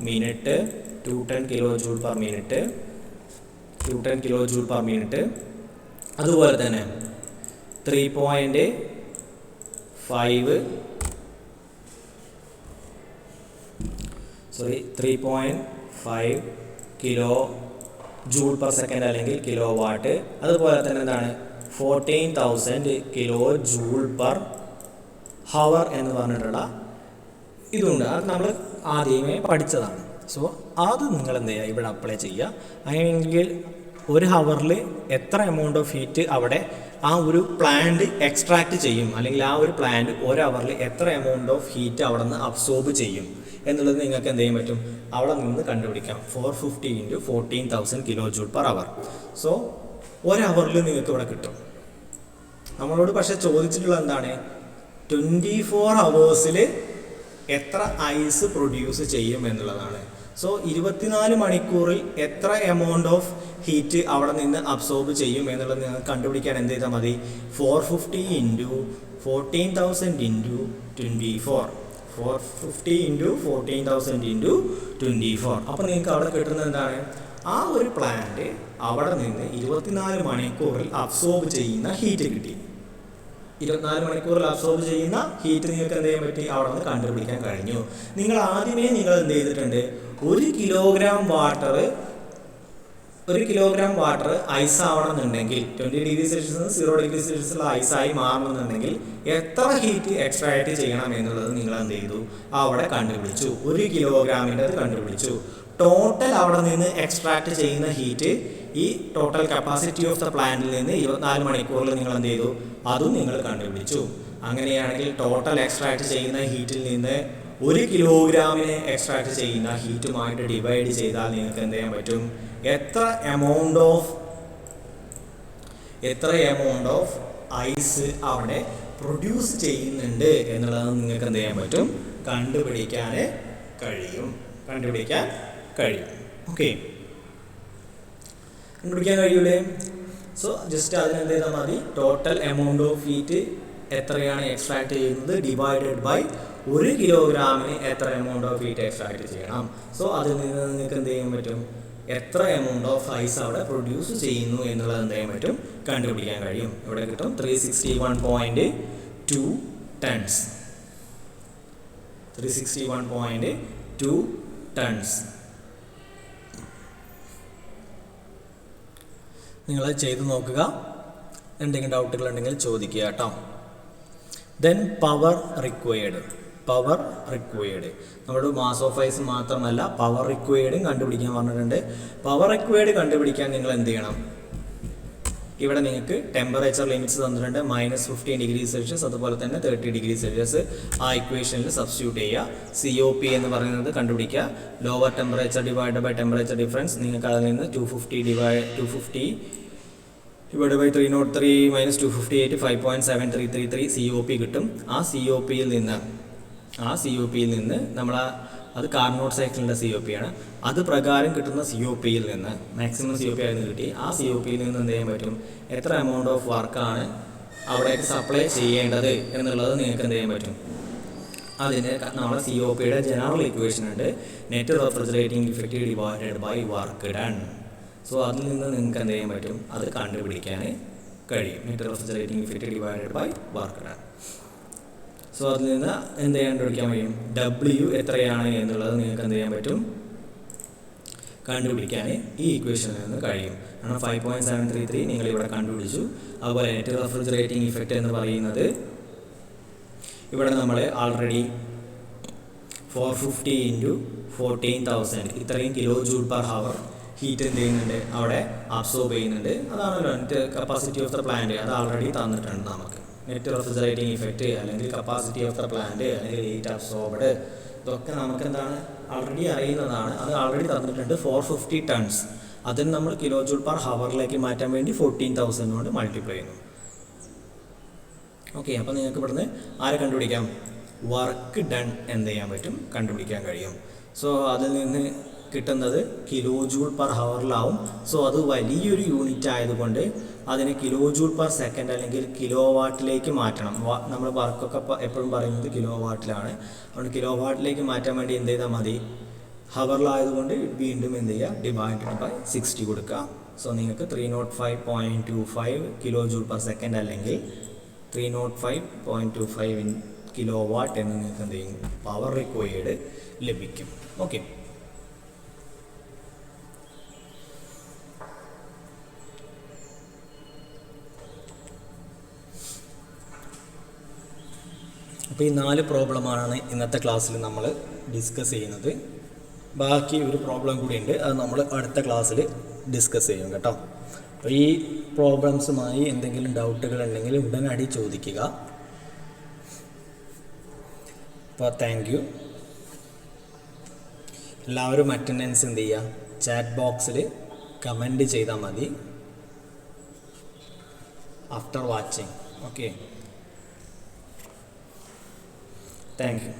minute, 2 ton kilo joule per minute, 2 ton kilo joule per minute. അതുപോലെ തന്നെ 3.5 കിലോ ജൂൾ പെർ സെക്കൻഡ് അല്ലെങ്കിൽ കിലോ വാട്ട്. അതുപോലെ തന്നെ എന്താണ് 14,000 കിലോ ജൂൾ പെർ ഹവർ എന്ന് പറഞ്ഞിട്ടുള്ള ഇതുണ്ട്. അത് നമ്മൾ ആദ്യമേ പഠിച്ചതാണ്. സോ അത് നിങ്ങൾ എന്ത് ചെയ്യുക, ഇവിടെ അപ്ലൈ ചെയ്യുക. അങ്ങനെയെങ്കിൽ 1 ഹവറിൽ എത്ര എമൗണ്ട് ഓഫ് ഹീറ്റ് അവിടെ ആ ഒരു പ്ലാന്റ് എക്സ്ട്രാക്ട് ചെയ്യും, അല്ലെങ്കിൽ ആ ഒരു പ്ലാന്റ് 1 ഹവറിൽ എത്ര എമൗണ്ട് ഓഫ് ഹീറ്റ് അവിടെ നിന്ന് അബ്സോർബ് ചെയ്യും എന്നുള്ളത് നിങ്ങൾക്ക് എന്ത് ചെയ്യാൻ പറ്റും, അവിടെ നിന്ന് കണ്ടുപിടിക്കാം. 450 × 14,000 kilo joule per hour. So 1 ഹവറിൽ നിങ്ങൾക്ക് ഇവിടെ കിട്ടും. നമ്മളോട് പക്ഷേ ചോദിച്ചിട്ടുള്ള എന്താണ്, 24 ഹവേഴ്സിൽ എത്ര ഐസ് പ്രൊഡ്യൂസ് ചെയ്യും എന്നുള്ളതാണ്. സോ 24 മണിക്കൂറിൽ എത്ര എമൗണ്ട് ഓഫ് ഹീറ്റ് അവിടെ നിന്ന് അബ്സോർബ് ചെയ്യും എന്നുള്ളത് നിങ്ങൾക്ക് കണ്ടുപിടിക്കാൻ എന്ത് ചെയ്താൽ മതി, 450 × 14,000 × 24. 450 × 14,000 × 24. അപ്പോൾ നിങ്ങൾക്ക് അവിടെ കിട്ടുന്നത് എന്താണ്, ആ ഒരു പ്ലാന്റ് അവിടെ നിന്ന് 24 മണിക്കൂറിൽ അബ്സോർബ് ചെയ്യുന്ന ഹീറ്റ് കിട്ടി. 24 മണിക്കൂറിൽ അബ്സോർബ് ചെയ്യുന്ന ഹീറ്റ് നിങ്ങൾക്ക് എന്ത് ചെയ്യാൻ പറ്റി, അവിടെ നിന്ന് കണ്ടുപിടിക്കാൻ കഴിഞ്ഞു. നിങ്ങൾ ആദ്യമേ നിങ്ങൾ എന്ത് ചെയ്തിട്ടുണ്ട്, 1 കിലോഗ്രാം വാട്ടർ ഐസ് ആവണമെന്നുണ്ടെങ്കിൽ 20 ഡിഗ്രി സെൽഷ്യസിൽ നിന്ന് 0 ഡിഗ്രി സെൽഷ്യസിലുള്ള ഐസായി മാറണമെന്നുണ്ടെങ്കിൽ എത്ര ഹീറ്റ് എക്സ്ട്രാക്ട് ചെയ്യണം എന്നുള്ളത് നിങ്ങൾ എന്ത് ചെയ്തു, അവിടെ കണ്ടുപിടിച്ചു. 1 കിലോഗ്രാമിൻ്റെ അത് കണ്ടുപിടിച്ചു. ടോട്ടൽ അവിടെ നിന്ന് എക്സ്ട്രാക്ട് ചെയ്യുന്ന ഹീറ്റ് ഈ ടോട്ടൽ കപ്പാസിറ്റി ഓഫ് ദ പ്ലാന്റിൽ നിന്ന് 24 മണിക്കൂറിൽ നിങ്ങൾ എന്ത് ചെയ്തു, അതും നിങ്ങൾ കണ്ടുപിടിച്ചു. അങ്ങനെയാണെങ്കിൽ ടോട്ടൽ എക്സ്ട്രാക്ട് ചെയ്യുന്ന ഹീറ്റിൽ നിന്ന് 1 കിലോഗ്രാമിനെ എക്സ്ട്രാക്ട് ചെയ്യുന്ന ഹീറ്റുമായിട്ട് ഡിവൈഡ് ചെയ്താൽ നിങ്ങൾക്ക് എന്ത് ചെയ്യാൻ പറ്റും, എത്ര എമൗണ്ട് ഓഫ് ഐസ് അവിടെ പ്രൊഡ്യൂസ് ചെയ്യുന്നുണ്ട് എന്നുള്ളത് നിങ്ങൾക്ക് എന്ത് ചെയ്യാൻ പറ്റും, കണ്ടുപിടിക്കാൻ കഴിയും. ഓക്കെ, കണ്ടുപിടിക്കാൻ കഴിയൂലേ? സോ ജസ്റ്റ് അതിന് എന്ത് ചെയ്താൽ മതി, ടോട്ടൽ എമൗണ്ട് ഓഫ് ഹീറ്റ് എത്രയാണ് എക്സ്ട്രാക്ട് ചെയ്യുന്നത് ഡിവൈഡഡ് ബൈ 1 കിലോഗ്രാമിന് എത്ര എമൗണ്ട് ഓഫ് ഹീറ്റ് എക്സ്ട്രാക്ട് ചെയ്യണം. സോ അതിൽ നിന്ന് നിങ്ങൾക്ക് എന്ത് ചെയ്യാൻ പറ്റും, എത്ര എമൗണ്ട് ഓഫ് ഐസ് അവിടെ പ്രൊഡ്യൂസ് ചെയ്യുന്നു എന്നുള്ളത് എന്ത് ചെയ്യാൻ പറ്റും, കണ്ടുപിടിക്കാൻ കഴിയും. ഇവിടെ കിട്ടും 361.2 ടൺസ്. 361.2 ടൺസ്. നിങ്ങൾ ചെയ്ത് നോക്കുക, എന്തെങ്കിലും ഡൗട്ടുകൾ ഉണ്ടെങ്കിൽ ചോദിക്കുക കേട്ടോ. Then power required. നമ്മുടെ മാസ് ഓഫ് ഐസ് മാത്രമല്ല പവർ റിക്വയർഡും കണ്ടുപിടിക്കാൻ പറഞ്ഞിട്ടുണ്ട്. പവർ റിക്വയർഡ് കണ്ടുപിടിക്കാൻ നിങ്ങൾ എന്ത് ചെയ്യണം, ഇവിടെ നിങ്ങൾക്ക് ടെമ്പറേച്ചർ ലിമിറ്റ്സ് തന്നിട്ടുണ്ട്. -15 ഡിഗ്രി സെൽഷ്യസ് അതുപോലെ തന്നെ 30 ഡിഗ്രി സെൽഷ്യസ്. ആ ഇക്വേഷനിൽ സബ്സ്റ്റിറ്റ്യൂട്ട് ചെയ്യുക. COP എന്ന് പറയുന്നത് കണ്ടുപിടിക്കുക. Lower temperature divide by temperature difference. നിങ്ങൾക്ക് അതിൽ നിന്ന് 250 ഡിവൈഡ് ബൈ 303 - 258 5.7333 COP കിട്ടും. ആ COP യിൽ നിന്ന് നമ്മൾ അത് കാർനോട്ട് സൈക്കിളിൻ്റെ COP ആണ്. അത് പ്രകാരം കിട്ടുന്ന COP യിൽ നിന്ന് മാക്സിമം COP ആയിരുന്നു കിട്ടി. ആ COP യിൽ നിന്ന് എന്ത് ചെയ്യാൻ പറ്റും, എത്ര എമൗണ്ട് ഓഫ് വർക്കാണ് അവിടേക്ക് സപ്ലൈ ചെയ്യേണ്ടത് എന്നുള്ളത് നിങ്ങൾക്ക് എന്ത് ചെയ്യാൻ പറ്റും. അതിന് നമ്മുടെ COPയുടെ ജനറൽ ഇക്വേഷൻ ഉണ്ട്, net refrigerating effect divided by work done. So അതിൽ നിന്ന് നിങ്ങൾക്ക് എന്ത് ചെയ്യാൻ പറ്റും, അത് കണ്ടുപിടിക്കാൻ കഴിയും. Net refrigerating effect divided by work done. So അതിൽ നിന്ന് എന്ത് ചെയ്യാൻ കണ്ടുപിടിക്കാൻ കഴിയും, W എത്രയാണ് എന്നുള്ളത് നിങ്ങൾക്ക് എന്ത് ചെയ്യാൻ പറ്റും, കണ്ടുപിടിക്കാൻ ഈ ഇക്വേഷനിൽ നിന്ന് കഴിയും. കാരണം 5.733 നിങ്ങളിവിടെ കണ്ടുപിടിച്ചു. അതുപോലെ നെറ്റ് റെഫ്രിജറേറ്റിംഗ് ഇഫക്റ്റ് എന്ന് പറയുന്നത് ഇവിടെ നമ്മൾ ആൾറെഡി 450 × 14,000 ഇത്രയും kJ/h ഹീറ്റ് എന്ത് ചെയ്യുന്നുണ്ട്, അവിടെ അബ്സോർബ് ചെയ്യുന്നുണ്ട്. അതാണല്ലോ net capacity of the plant. അത് ആൾറെഡി തന്നിട്ടുണ്ട് നമുക്ക്. നെറ്റ് റെഫ്രിജറേറ്റിംഗ് ഇഫക്റ്റ് അല്ലെങ്കിൽ കപ്പാസിറ്റി ഓഫ് ദ പ്ലാന്റ് അല്ലെങ്കിൽ ഹീറ്റ് അബ്സോർബ്ഡ്, ഇതൊക്കെ നമുക്ക് എന്താണ് ആൾറെഡി അറിയുന്നതാണ്. അത് ആൾറെഡി തന്നിട്ടുണ്ട് 450 ടൺസ്. അതിന് നമ്മൾ kJ/h മാറ്റാൻ വേണ്ടി 14,000 കൊണ്ട് മൾട്ടിപ്ലൈ ചെയ്യുന്നു. ഓക്കെ, അപ്പോൾ നിങ്ങൾക്ക് ഇവിടുന്ന് ആരെ കണ്ടുപിടിക്കാം, വർക്ക് ഡൺ എന്ത് ചെയ്യാൻ പറ്റും, കണ്ടുപിടിക്കാൻ കഴിയും. സോ അതിൽ നിന്ന് കിട്ടുന്നത് kJ/h. സോ അത് വലിയൊരു യൂണിറ്റ് ആയതുകൊണ്ട് അതിനെ kJ/s അല്ലെങ്കിൽ കിലോവാട്ടിലേക്ക് മാറ്റണം. നമ്മൾ വർക്കൊക്കെ എപ്പോഴും പറയുന്നത് കിലോവാട്ടിലാണ്. അതുകൊണ്ട് കിലോവാട്ടിലേക്ക് മാറ്റാൻ വേണ്ടി എന്ത് ചെയ്താൽ മതി, ഹവറിലായതുകൊണ്ട് വീണ്ടും എന്ത് ചെയ്യുക, ഡിവൈഡഡ് ബൈ 60 കൊടുക്കുക. സോ നിങ്ങൾക്ക് 305.25 kJ/s അല്ലെങ്കിൽ 305.25 കിലോവാട്ട് എന്ന് നിങ്ങൾക്ക് എന്ത് ചെയ്യും, പവർ റിക്വയർഡ് ലഭിക്കും. ഓക്കെ, അപ്പോൾ ഈ 4 പ്രോബ്ലമാണ് ഇന്നത്തെ ക്ലാസ്സിൽ നമ്മൾ ഡിസ്കസ് ചെയ്യുന്നത്. ബാക്കി ഒരു പ്രോബ്ലം കൂടി ഉണ്ട്, അത് നമ്മൾ അടുത്ത ക്ലാസ്സിൽ ഡിസ്കസ് ചെയ്യും കേട്ടോ. അപ്പോൾ ഈ പ്രോബ്ലംസുമായി എന്തെങ്കിലും ഡൗട്ടുകൾ ഉണ്ടെങ്കിൽ ഉടനടി ചോദിക്കുക. അപ്പോൾ താങ്ക് യു. എല്ലാവരും അറ്റൻഡൻസ് എന്ത് ചെയ്യുക, ചാറ്റ് ബോക്സിൽ കമൻറ്റ് ചെയ്താൽ മതി after watching. Okay, thank you.